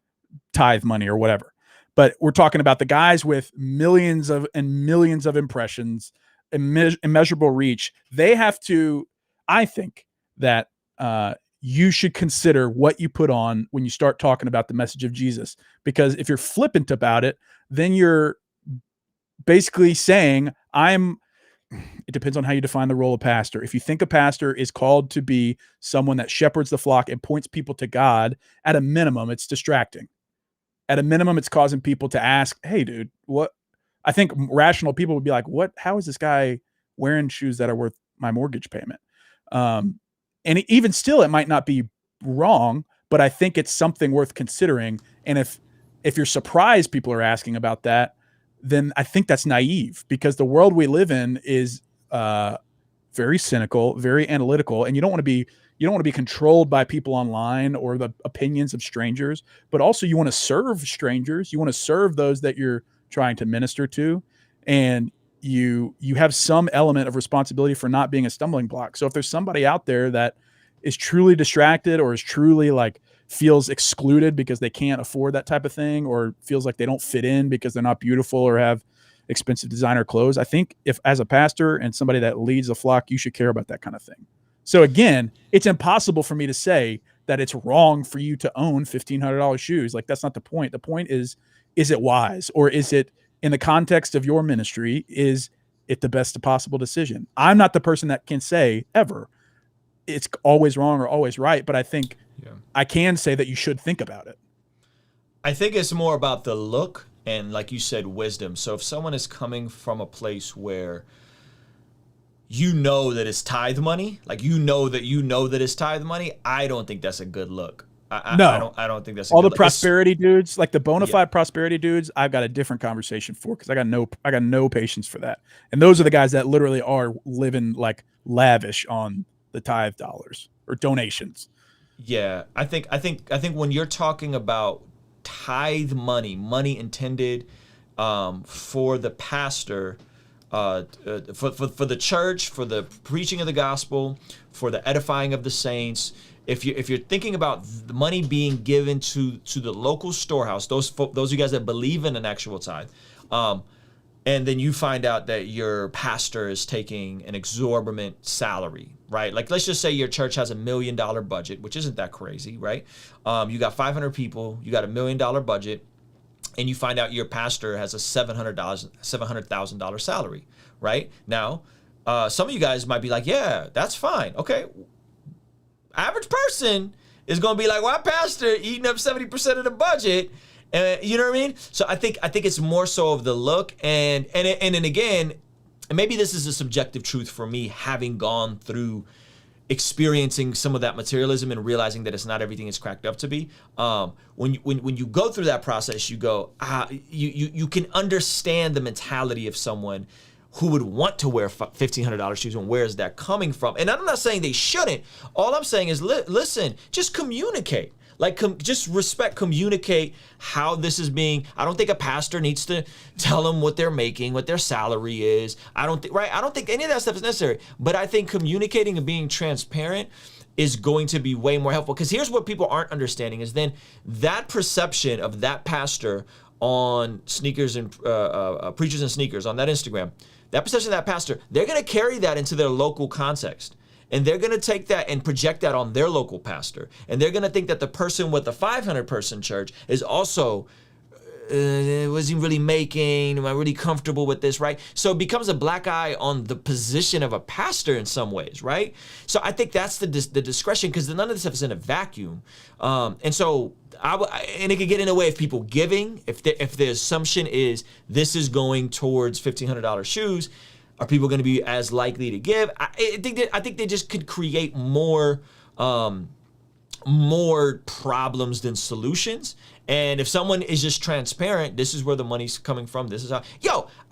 tithe money or whatever. But we're talking about the guys with millions of impressions, immeasurable reach. They have to, I think that you should consider what you put on when you start talking about the message of Jesus. Because if you're flippant about it, then you're basically saying, it depends on how you define the role of pastor. If you think a pastor is called to be someone that shepherds the flock and points people to God, at a minimum, it's distracting. At a minimum, it's causing people to ask, hey, dude, what? I think rational people would be like, how is this guy wearing shoes that are worth my mortgage payment? And even still, it might not be wrong, but I think it's something worth considering. And if you're surprised people are asking about that, then I think that's naive, because the world we live in is very cynical, very analytical, and you don't want to be controlled by people online or the opinions of strangers, but also you want to serve strangers. You want to serve those that you're trying to minister to, and you have some element of responsibility for not being a stumbling block. So if there's somebody out there that is truly distracted or is truly like feels excluded because they can't afford that type of thing, or feels like they don't fit in because they're not beautiful or have expensive designer clothes, I think if as a pastor and somebody that leads a flock, you should care about that kind of thing. So again, it's impossible for me to say that it's wrong for you to own $1,500 shoes. Like, that's not the point. The point is it wise, or is it, in the context of your ministry, is it the best possible decision? I'm not the person that can say ever it's always wrong or always right, but I think I can say that you should think about it. I think it's more about the look and, like you said, wisdom. So if someone is coming from a place where you know that it's tithe money, like you know that it's tithe money, I don't think that's a good look. I don't think that's a all good the prosperity dudes, like the bona fide prosperity dudes. I've got a different conversation for, because I got no patience for that. And those are the guys that literally are living like lavish on the tithe dollars or donations. Yeah, I think when you're talking about tithe money intended for the pastor, for the church, for the preaching of the gospel, for the edifying of the saints. If you're thinking about the money being given to the local storehouse, those of you guys that believe in an actual tithe, and then you find out that your pastor is taking an exorbitant salary, right? Like, let's just say your church has $1 million budget, which isn't that crazy, right? You got 500 people, you got $1 million budget, and you find out your pastor has a $700,000 salary, right? Now, some of you guys might be like, yeah, that's fine. Okay. Average person is going to be like, well, pastor eating up 70% of the budget. You know what I mean? So I think it's more so of the look, and then again, and maybe this is a subjective truth for me, having gone through experiencing some of that materialism and realizing that it's not everything it's cracked up to be. When you go through that process, you go, you can understand the mentality of someone who would want to wear $1,500 shoes, and where is that coming from? And I'm not saying they shouldn't. All I'm saying is, listen, just communicate. Like, just respect, communicate how this is being. I don't think a pastor needs to tell them what they're making, what their salary is. I don't think any of that stuff is necessary. But I think communicating and being transparent is going to be way more helpful. Because here's what people aren't understanding is then that perception of that pastor on sneakers and preachers and sneakers on that Instagram, that perception of that pastor, they're going to carry that into their local context. And they're going to take that and project that on their local pastor. And they're going to think that the person with the 500-person church is also, was he really making? Am I really comfortable with this, right? So it becomes a black eye on the position of a pastor in some ways, right? So I think that's the discretion, because none of this stuff is in a vacuum. And so, and it could get in the way of people giving. If the assumption is this is going towards $1,500 shoes, are people going to be as likely to give? I think they just could create more problems than solutions. And if someone is just transparent, this is where the money's coming from. This is how,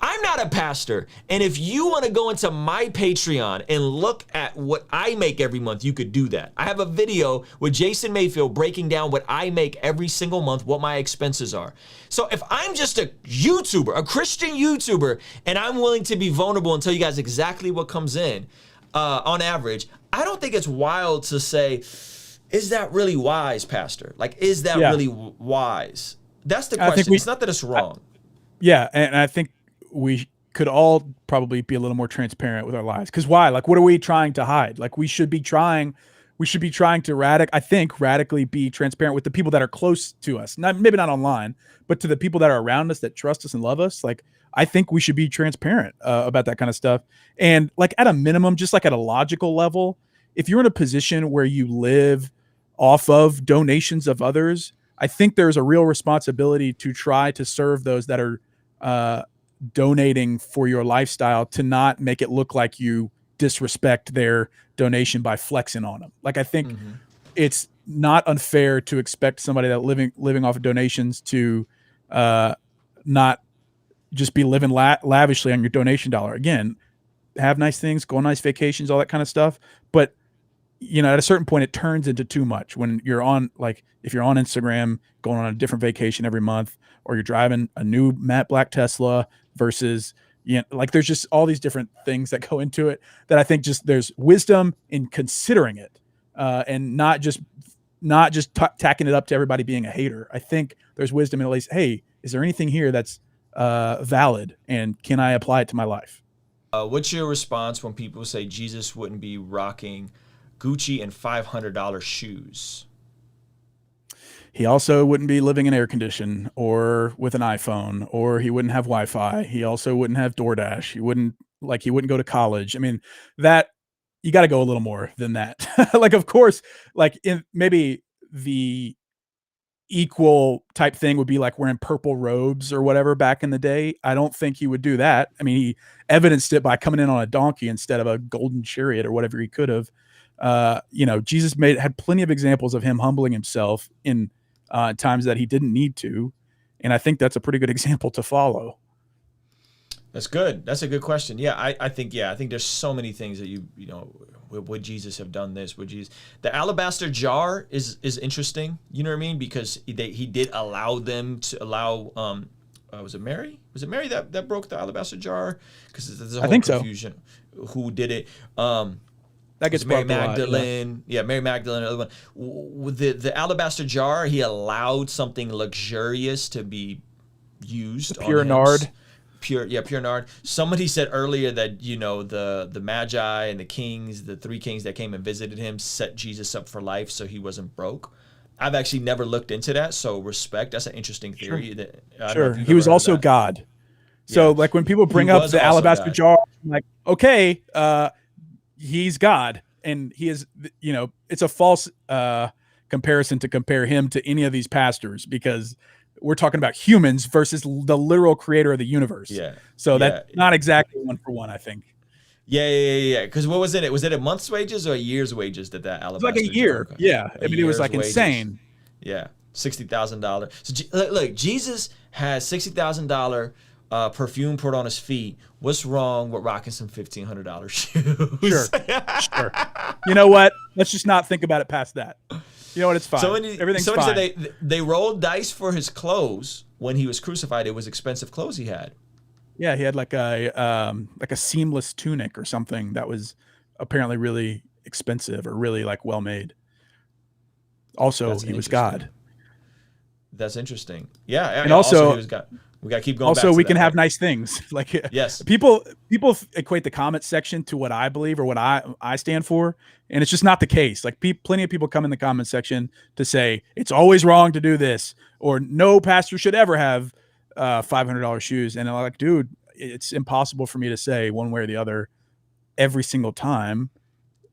I'm not a pastor. And if you want to go into my Patreon and look at what I make every month, you could do that. I have a video with Jason Mayfield breaking down what I make every single month, what my expenses are. So if I'm just a YouTuber, a Christian YouTuber, and I'm willing to be vulnerable and tell you guys exactly what comes in on average, I don't think it's wild to say, is that really wise, Pastor? Like, is that really wise? That's the question. It's not that it's wrong. And I think we could all probably be a little more transparent with our lives. Because why? Like, what are we trying to hide? Like, we should be trying to radically be transparent with the people that are close to us. Maybe not online, but to the people that are around us, that trust us and love us. Like, I think we should be transparent about that kind of stuff. And like, at a minimum, just like at a logical level, if you're in a position where you live off of donations of others, I think there's a real responsibility to try to serve those that are donating for your lifestyle, to not make it look like you disrespect their donation by flexing on them. Like, I think it's not unfair to expect somebody that living off of donations to not just be living lavishly on your donation dollar. Again, have nice things, go on nice vacations, all that kind of stuff. But at a certain point, it turns into too much when you're on, like, if you're on Instagram going on a different vacation every month, or you're driving a new matte black Tesla versus, like, there's just all these different things that go into it that I think just there's wisdom in considering it, and not just tacking it up to everybody being a hater. I think there's wisdom in at least, hey, is there anything here that's valid, and can I apply it to my life? What's your response when people say Jesus wouldn't be rocking Gucci and $500 shoes? He also wouldn't be living in air condition or with an iPhone, or he wouldn't have Wi-Fi. He also wouldn't have DoorDash. He wouldn't go to college. I mean, that you got to go a little more than that. Like, of course, like, in maybe the equal type thing would be like wearing purple robes or whatever back in the day. I don't think he would do that. I mean, he evidenced it by coming in on a donkey instead of a golden chariot or whatever he could have. Jesus had plenty of examples of him humbling himself in times that he didn't need to. And I think that's a pretty good example to follow. That's good. That's a good question. Yeah, I think there's so many things that would Jesus have done this? Would Jesus? The alabaster jar is interesting. You know what I mean? Because he did allow them to allow. Was it Mary? Was it Mary that broke the alabaster jar? Because there's a whole confusion. So. Who did it? That gets Mary Magdalene. Yeah, Mary Magdalene. Another one. The alabaster jar. He allowed something luxurious to be used. Pure nard. Pure nard. Somebody said earlier that the Magi and the kings, the three kings that came and visited him, set Jesus up for life so he wasn't broke. I've actually never looked into that, so respect. That's an interesting theory. Sure. He was also God. So like when people bring up the alabaster jar, I'm like, okay, he's God, and he is. It's a false comparison to compare him to any of these pastors, because we're talking about humans versus the literal creator of the universe. Yeah. So that's not exactly one for one, I think. Yeah. Because what was it? Was it a month's wages or a year's wages that alabaster? It was like a year. Yeah. I mean, it was like wages. Insane. Yeah. $60,000. So look, Jesus has $60,000 perfume poured on his feet. What's wrong with rocking some $1,500 shoes? Sure. You know what? Let's just not think about it past that. You know what? It's fine. Everything's fine. Said they rolled dice for his clothes when he was crucified. It was expensive clothes he had. Yeah, he had like a seamless tunic or something that was apparently really expensive or really like well made. Also, he was God. That's interesting. Yeah, and also he was God. We got to keep going. Also, back to we that, can have right? nice things. Like, Yes. people equate the comment section to what I believe or what I stand for, and it's just not the case. Like, plenty of people come in the comment section to say it's always wrong to do this, or no pastor should ever have $500 shoes, and I'm like, dude, it's impossible for me to say one way or the other every single time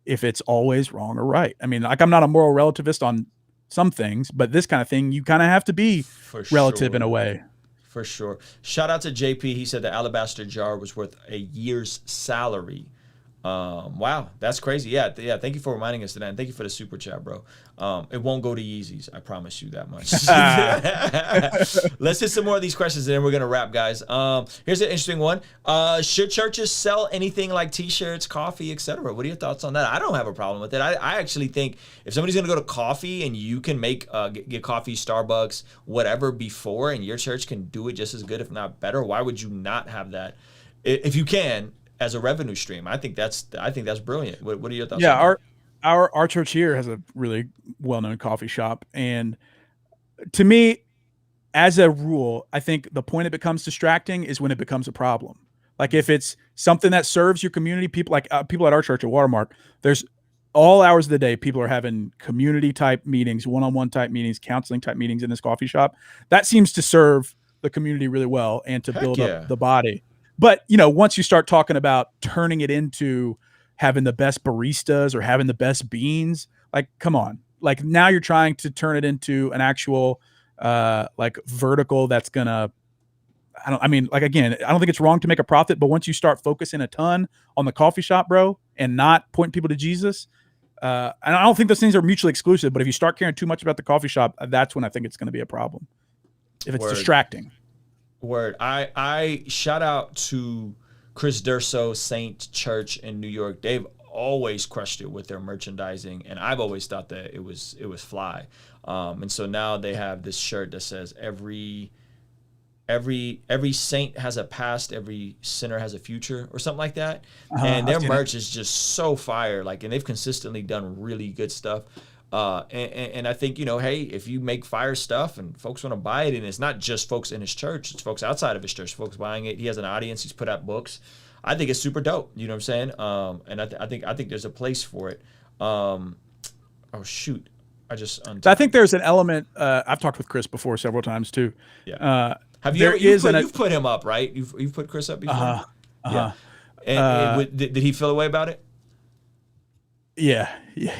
if it's always wrong or right. I mean, like, I'm not a moral relativist on some things, but this kind of thing, you kind of have to be relative in a way. For sure. Shout out to JP. He said the alabaster jar was worth a year's salary. Wow, that's crazy. Yeah. Thank you for reminding us of that, and thank you for the super chat, bro. It won't go to Yeezys. I promise you that much. Let's hit some more of these questions, and then we're gonna wrap, guys. Here's an interesting one. Should churches sell anything like T-shirts, coffee, etc.? What are your thoughts on that? I don't have a problem with it. I actually think if somebody's gonna go to coffee and you can make get coffee, Starbucks, whatever before, and your church can do it just as good, if not better, why would you not have that? If you can, as a revenue stream, I think that's brilliant. What are your thoughts? Yeah, our church here has a really well-known coffee shop, and to me, as a rule, I think the point it becomes distracting is when it becomes a problem. Like, if it's something that serves your community, people at our church at Watermark, there's all hours of the day, people are having community type meetings, one-on-one type meetings, counseling type meetings in this coffee shop. That seems to serve the community really well and to build up the body. But, once you start talking about turning it into having the best baristas or having the best beans, like, come on. Like, now you're trying to turn it into an actual like vertical that's gonna, I don't think it's wrong to make a profit, but once you start focusing a ton on the coffee shop, bro, and not pointing people to Jesus, and I don't think those things are mutually exclusive, but if you start caring too much about the coffee shop, that's when I think it's going to be a problem. If it's distracting. Word. I shout out to Chris Durso Saint Church in New York. They've always crushed it with their merchandising, and I've always thought that it was fly. And so now they have this shirt that says every saint has a past, every sinner has a future, or something like that. And their merch is just so fire. Like, and they've consistently done really good stuff. And I think, hey, if you make fire stuff and folks want to buy it, and it's not just folks in his church, it's folks outside of his church, folks buying it. He has an audience. He's put out books. I think it's super dope. You know what I'm saying? And I think there's a place for it. Oh shoot, I think there's an element. I've talked with Chris before several times too. Yeah. Have you? You've put him up, right? You've put Chris up before. Yeah. And did he feel a way about it? Yeah. He is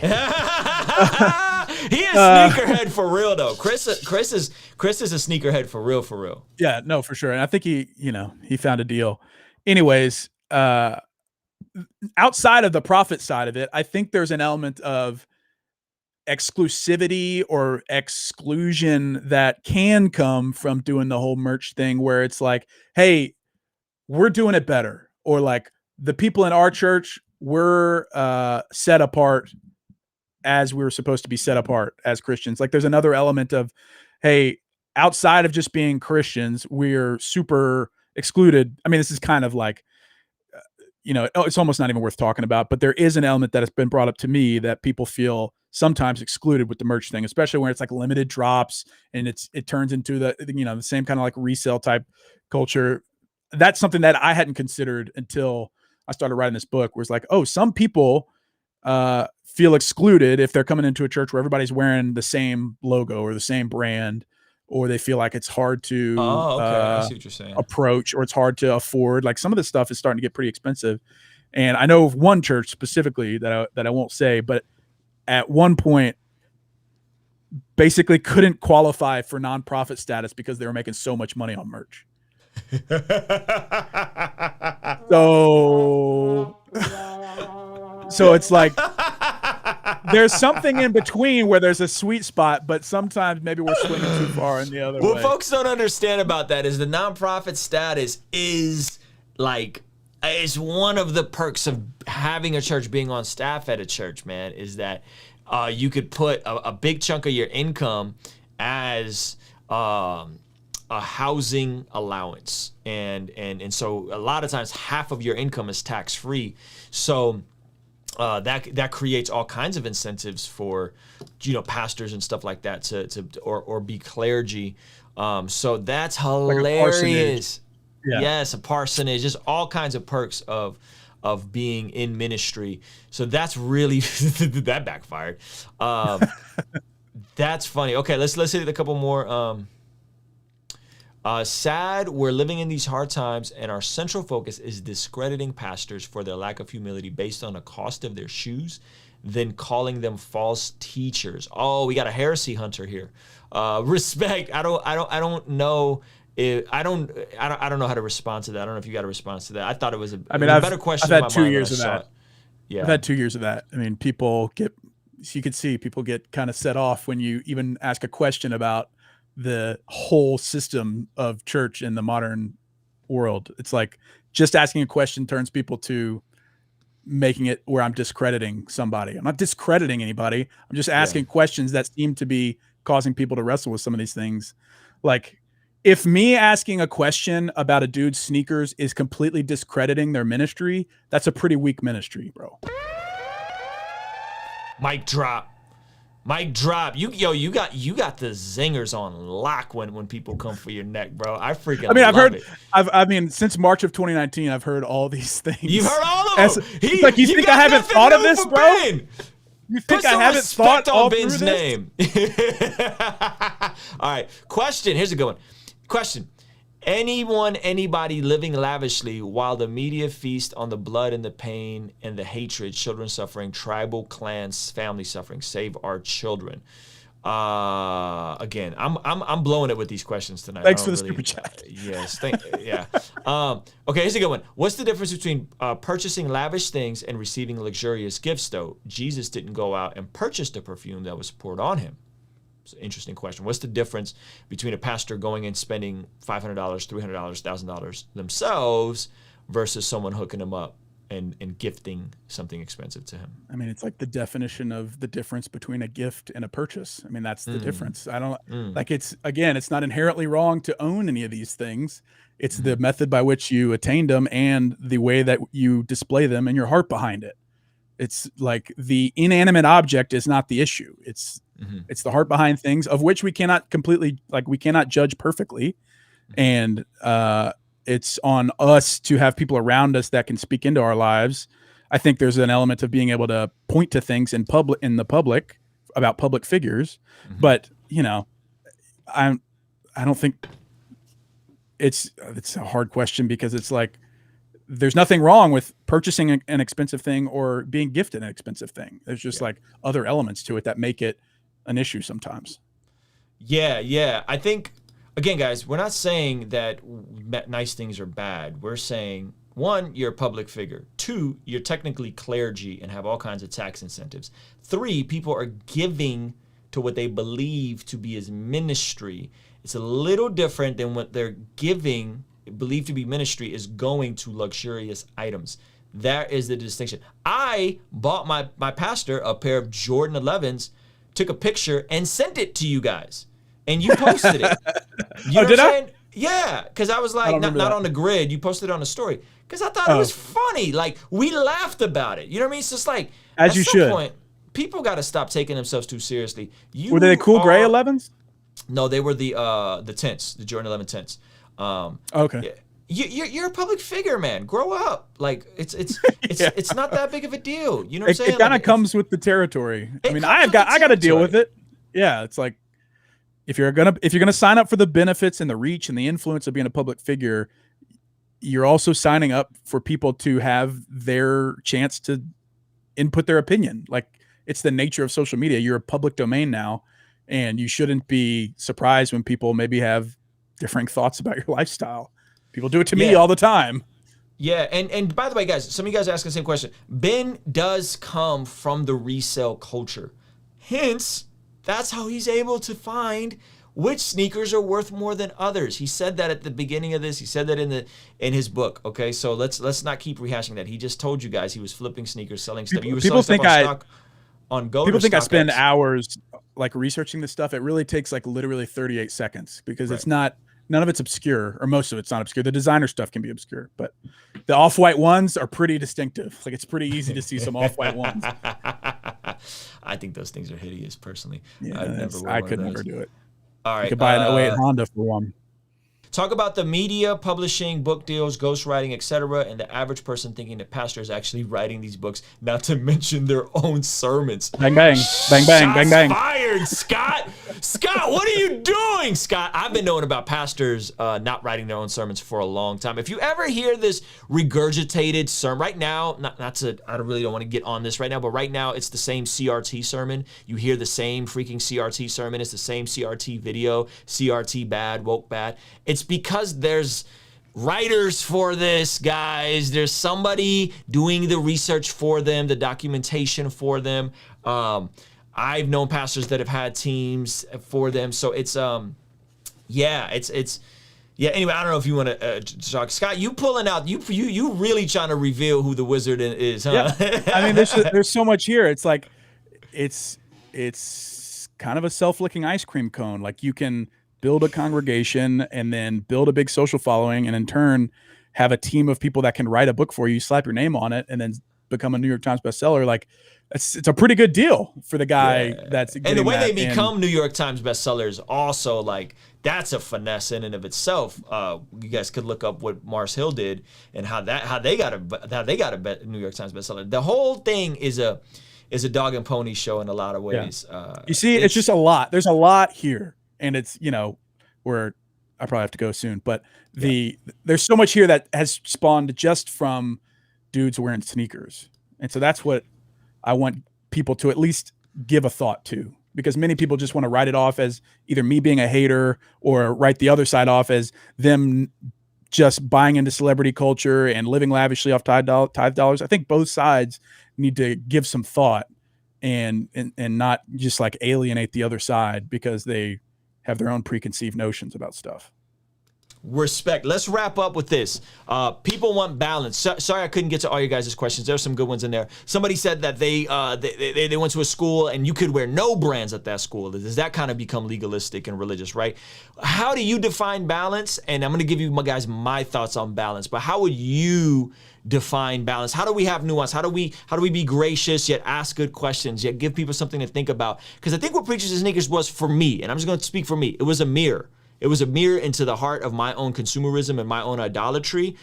sneakerhead for real though. Chris is a sneakerhead for real. Yeah, no, for sure. And I think he found a deal. Anyways, outside of the profit side of it, I think there's an element of exclusivity or exclusion that can come from doing the whole merch thing, where it's like, hey, we're doing it better, or like, the people in our church, we're set apart as we were supposed to be set apart as Christians. Like, there's another element of, hey, outside of just being Christians, we're super excluded. I mean, this is kind of like, it's almost not even worth talking about, but there is an element that has been brought up to me that people feel sometimes excluded with the merch thing, especially when it's like limited drops and it turns into the same kind of like resale type culture. That's something that I hadn't considered until I started writing this book, where it's like, oh, some people feel excluded if they're coming into a church where everybody's wearing the same logo or the same brand, or they feel like it's hard to I see what you're saying. approach, or it's hard to afford. Like, some of this stuff is starting to get pretty expensive. And I know of one church specifically that I won't say, but at one point basically couldn't qualify for nonprofit status because they were making so much money on merch. So it's like there's something in between where there's a sweet spot, but sometimes maybe we're swinging too far in the other way. What folks don't understand about that is the nonprofit status is like, it's one of the perks of having a church, being on staff at a church, man, is that you could put a big chunk of your income as a housing allowance, and so a lot of times half of your income is tax free. So that creates all kinds of incentives for pastors and stuff like that to or be clergy So that's Like a hilarious. Yeah. Yes, a parsonage, just all kinds of perks of being in ministry. So that's really that backfired. That's funny. Okay, let's hit a couple more. Sad, we're living in these hard times, and our central focus is discrediting pastors for their lack of humility based on the cost of their shoes, then calling them false teachers. Oh, we got a heresy hunter here. Respect. I don't know. I don't know how to respond to that. I don't know if you got a response to that. I thought it was a better question. I've had 2 years of that. Yeah, I've had 2 years of that. I mean, you could see people get kind of set off when you even ask a question about the whole system of church in the modern world. It's like just asking a question turns people to making it where I'm discrediting somebody. I'm not discrediting anybody. I'm just asking questions that seem to be causing people to wrestle with some of these things. Like, if me asking a question about a dude's sneakers is completely discrediting their ministry, that's a pretty weak ministry, bro. Mic drop. Mic drop. You got the zingers on lock when people come for your neck, bro. I love it. I mean, since March of 2019, I've heard all these things. You've heard all of them. You think I haven't thought of this, bro? You think I haven't thought all through this? Name. All right. Question. Here's a good one. Question. Anybody living lavishly while the media feast on the blood and the pain and the hatred, children suffering, tribal clans, family suffering, save our children. Again, I'm blowing it with these questions tonight. Thanks for the super chat. Yes, yeah. Okay, here's a good one. What's the difference between purchasing lavish things and receiving luxurious gifts, though? Jesus didn't go out and purchase the perfume that was poured on him. It's an interesting question. What's the difference between a pastor going and spending $500, $300, $1,000 themselves versus someone hooking them up and gifting something expensive to him? I mean, it's like the definition of the difference between a gift and a purchase. I mean, that's the difference. I don't like it's not inherently wrong to own any of these things. It's the method by which you attained them and the way that you display them and your heart behind it. It's like the inanimate object is not the issue. It's the heart behind things, of which we cannot judge perfectly. And it's on us to have people around us that can speak into our lives. I think there's an element of being able to point to things in the public about public figures, but I don't think it's a hard question, because it's like, there's nothing wrong with purchasing an expensive thing or being gifted an expensive thing. There's just like other elements to it that make it an issue sometimes. Yeah. I think, again, guys, we're not saying that nice things are bad. We're saying, one, you're a public figure. Two, you're technically clergy and have all kinds of tax incentives. Three, people are giving to what they believe to be as ministry. It's a little different than what they're giving, believed to be ministry, is going to luxurious items. That is the distinction. I bought my pastor a pair of Jordan 11s, took a picture and sent it to you guys, and you posted it. You know what I'm saying? Yeah, because I was like, not on the grid. You posted it on the story because I thought it was funny. Like, we laughed about it. You know what I mean? It's just like, as you should. Point, people got to stop taking themselves too seriously. Were they the cool gray 11s? No, they were the tents, the Jordan 11 tents. Okay. You're a public figure, man. Grow up. Like, it's not that big of a deal. You know what I'm saying? It kind of comes with the territory. I mean, I got to deal with it. Yeah, it's like, if you're gonna sign up for the benefits and the reach and the influence of being a public figure, you're also signing up for people to have their chance to input their opinion. Like, it's the nature of social media. You're a public domain now, and you shouldn't be surprised when people maybe have differing thoughts about your lifestyle. People do it to me all the time. Yeah, and by the way, guys, some of you guys are asking the same question. Ben does come from the resale culture. Hence, that's how he's able to find which sneakers are worth more than others. He said that at the beginning of this. He said that in his book. Okay, so let's not keep rehashing that. He just told you guys he was flipping sneakers, selling stuff. People think I spend StockX. hours like researching this stuff. It really takes like literally 38 seconds because it's not. None of it's obscure, or most of it's not obscure. The designer stuff can be obscure, but the off-white ones are pretty distinctive. Like, it's pretty easy to see some off-white ones. I think those things are hideous, personally. Yeah, I could never do it. All right. You could buy an '08 Honda for one. Talk about the media, publishing, book deals, ghostwriting, etc., and the average person thinking that pastor is actually writing these books, not to mention their own sermons. Bang, bang, bang, bang, bang, bang. Fired, Scott. Scott, what are you doing, Scott? I've been knowing about pastors not writing their own sermons for a long time. If you ever hear this regurgitated sermon, right now, I really don't want to get on this right now, but right now it's the same CRT sermon. You hear the same freaking CRT sermon. It's the same CRT video. CRT bad, woke bad. It's because there's writers for this, guys. There's somebody doing the research for them, the documentation for them. I've known pastors that have had teams for them. So it's, yeah. Anyway, I don't know if you want to talk. Scott, you pulling out, you really trying to reveal who the wizard is, huh? Yeah. I mean, there's so much here. It's like, it's kind of a self-licking ice cream cone. Like you can build a congregation and then build a big social following, and in turn have a team of people that can write a book for you, slap your name on it, and then become a New York Times bestseller. Like it's a pretty good deal for the guy that's getting and the way that. They become New York Times bestsellers also, like, that's a finesse in and of itself. You guys could look up what Mars Hill did and how they got a New York Times bestseller. The whole thing is a dog and pony show in a lot of ways. Yeah. You see, it's just a lot. There's a lot here. And it's, where I probably have to go soon, but there's so much here that has spawned just from dudes wearing sneakers. And so that's what I want people to at least give a thought to, because many people just want to write it off as either me being a hater or write the other side off as them just buying into celebrity culture and living lavishly off tithe dollars. I think both sides need to give some thought and not just like alienate the other side because they have their own preconceived notions about stuff. Respect. Let's wrap up with this. People want balance. Sorry I couldn't get to all your guys' questions. There's some good ones in there. Somebody said that they went to a school and you could wear no brands at that school. Does that kind of become legalistic and religious, right? How do you define balance? And I'm going to give you guys my thoughts on balance, but how would you define balance? How do we have nuance? How do we be gracious yet ask good questions, yet give people something to think about? Because I think what Preachers and Sneakers was for me, and I'm just going to speak for me, it was a mirror. It was a mirror into the heart of my own consumerism and my own idolatry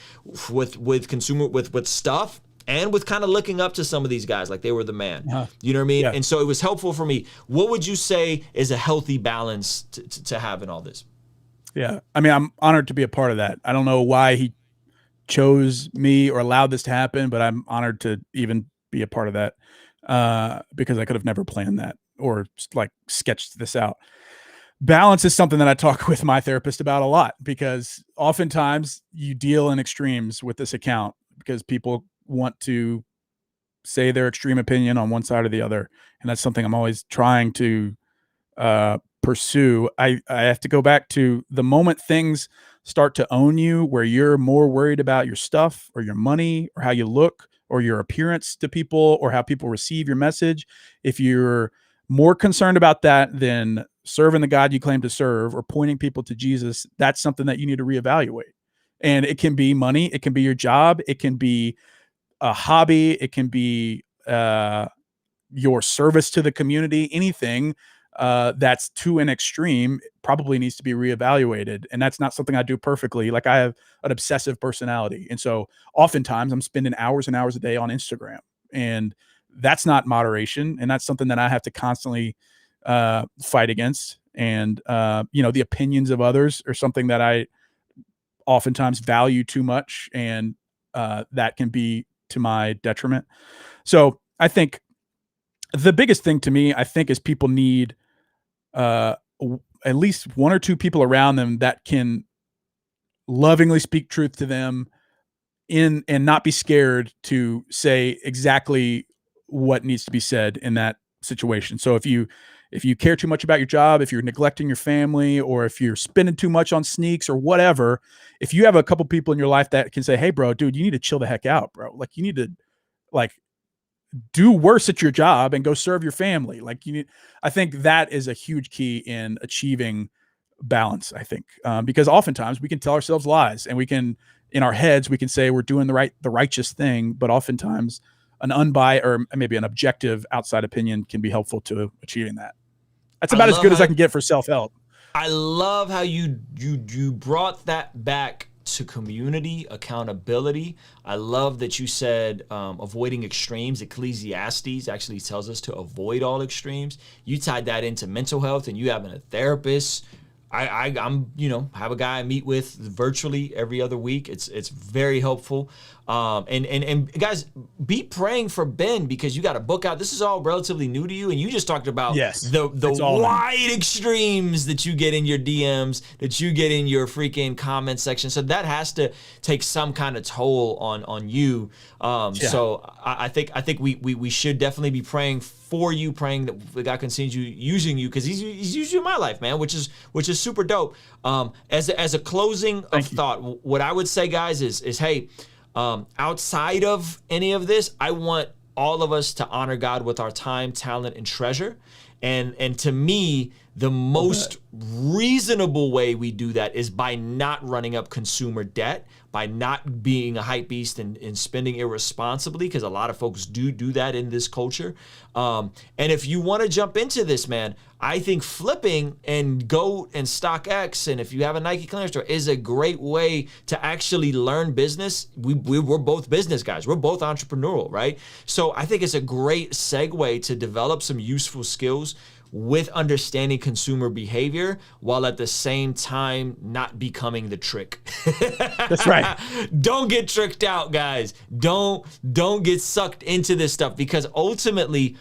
with stuff, and with kind of looking up to some of these guys like they were the man. You know what I mean? Yeah. And so it was helpful for me. What would you say is a healthy balance to have in all this? Yeah. I mean, I'm honored to be a part of that. I don't know why he chose me or allowed this to happen, but I'm honored to even be a part of that because I could have never planned that or like sketched this out. Balance is something that I talk with my therapist about a lot, because oftentimes you deal in extremes with this account because people want to say their extreme opinion on one side or the other. And that's something I'm always trying to pursue. I have to go back to the moment things start to own you, where you're more worried about your stuff or your money or how you look or your appearance to people or how people receive your message. If you're more concerned about that than serving the God you claim to serve or pointing people to Jesus, that's something that you need to reevaluate. And it can be money. It can be your job. It can be a hobby. It can be your service to the community. Anything that's to an extreme probably needs to be reevaluated. And that's not something I do perfectly. Like, I have an obsessive personality. And so oftentimes I'm spending hours and hours a day on Instagram, and that's not moderation. And that's something that I have to constantly fight against. And, the opinions of others are something that I oftentimes value too much. And that can be to my detriment. So I think the biggest thing to me, is people need at least one or two people around them that can lovingly speak truth to them and not be scared to say exactly what needs to be said in that situation. So if you care too much about your job, if you're neglecting your family, or if you're spending too much on sneaks or whatever, if you have a couple people in your life that can say, hey bro, dude, you need to chill the heck out, bro. Like, you need to do worse at your job and go serve your family. I think that is a huge key in achieving balance. I think, because oftentimes we can tell ourselves lies, and we can, in our heads, we can say we're doing the righteous thing, but oftentimes an unbiased or maybe an objective outside opinion can be helpful to achieving that. That's about as good as I can get for self-help. I love how you brought that back to community accountability. I love that you said avoiding extremes. Ecclesiastes actually tells us to avoid all extremes. You tied that into mental health, and you having a therapist. I'm have a guy I meet with virtually every other week. It's very helpful. And guys, be praying for Ben, because you got a book out. This is all relatively new to you, and you just talked about the wide extremes that you get in your DMs, that you get in your freaking comment section. So that has to take some kind of toll on you. So I think we should definitely be praying for you, praying that God continues using you, because he's used you in my life, man, which is super dope. As a closing thought, what I would say, guys, is hey, outside of any of this, I want all of us to honor God with our time, talent, and treasure. And to me, the most reasonable way we do that is by not running up consumer debt, by not being a hype beast and spending irresponsibly, because a lot of folks do that in this culture. And if you want to jump into this, man, I think flipping and Goat and StockX, and if you have a Nike clearance store, is a great way to actually learn business. We're both business guys. We're both entrepreneurial, right? So I think it's a great segue to develop some useful skills with understanding consumer behavior, while at the same time not becoming the trick. That's right. Don't get tricked out, guys. Don't get sucked into this stuff, because ultimately,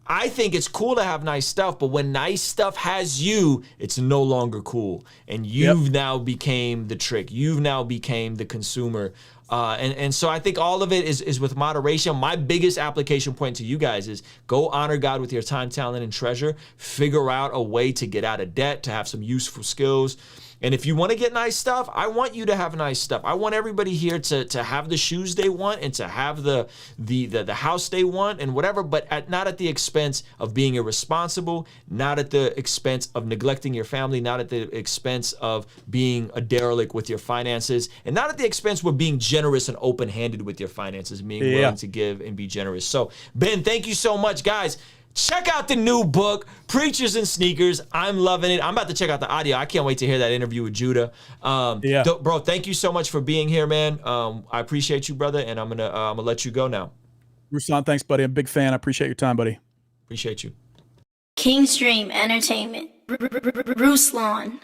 I think it's cool to have nice stuff, but when nice stuff has you, it's no longer cool. And you've now became the trick. You've now became the consumer. And so I think all of it is with moderation. My biggest application point to you guys is go honor God with your time, talent, and treasure. Figure out a way to get out of debt, to have some useful skills. And if you want to get nice stuff, I want you to have nice stuff. I want everybody here to have the shoes they want, and to have the house they want, and whatever, but not at the expense of being irresponsible, not at the expense of neglecting your family, not at the expense of being a derelict with your finances, and not at the expense of being generous and open-handed with your finances, being willing to give and be generous. So, Ben, thank you so much, guys. Check out the new book, Preachers and Sneakers. I'm loving it. I'm about to check out the audio. I can't wait to hear that interview with Judah. Bro, thank you so much for being here, man. I appreciate you, brother, and I'm gonna let you go now. Ruslan, thanks, buddy. I'm a big fan. I appreciate your time, buddy. Appreciate you. King's Dream Entertainment. Ruslan.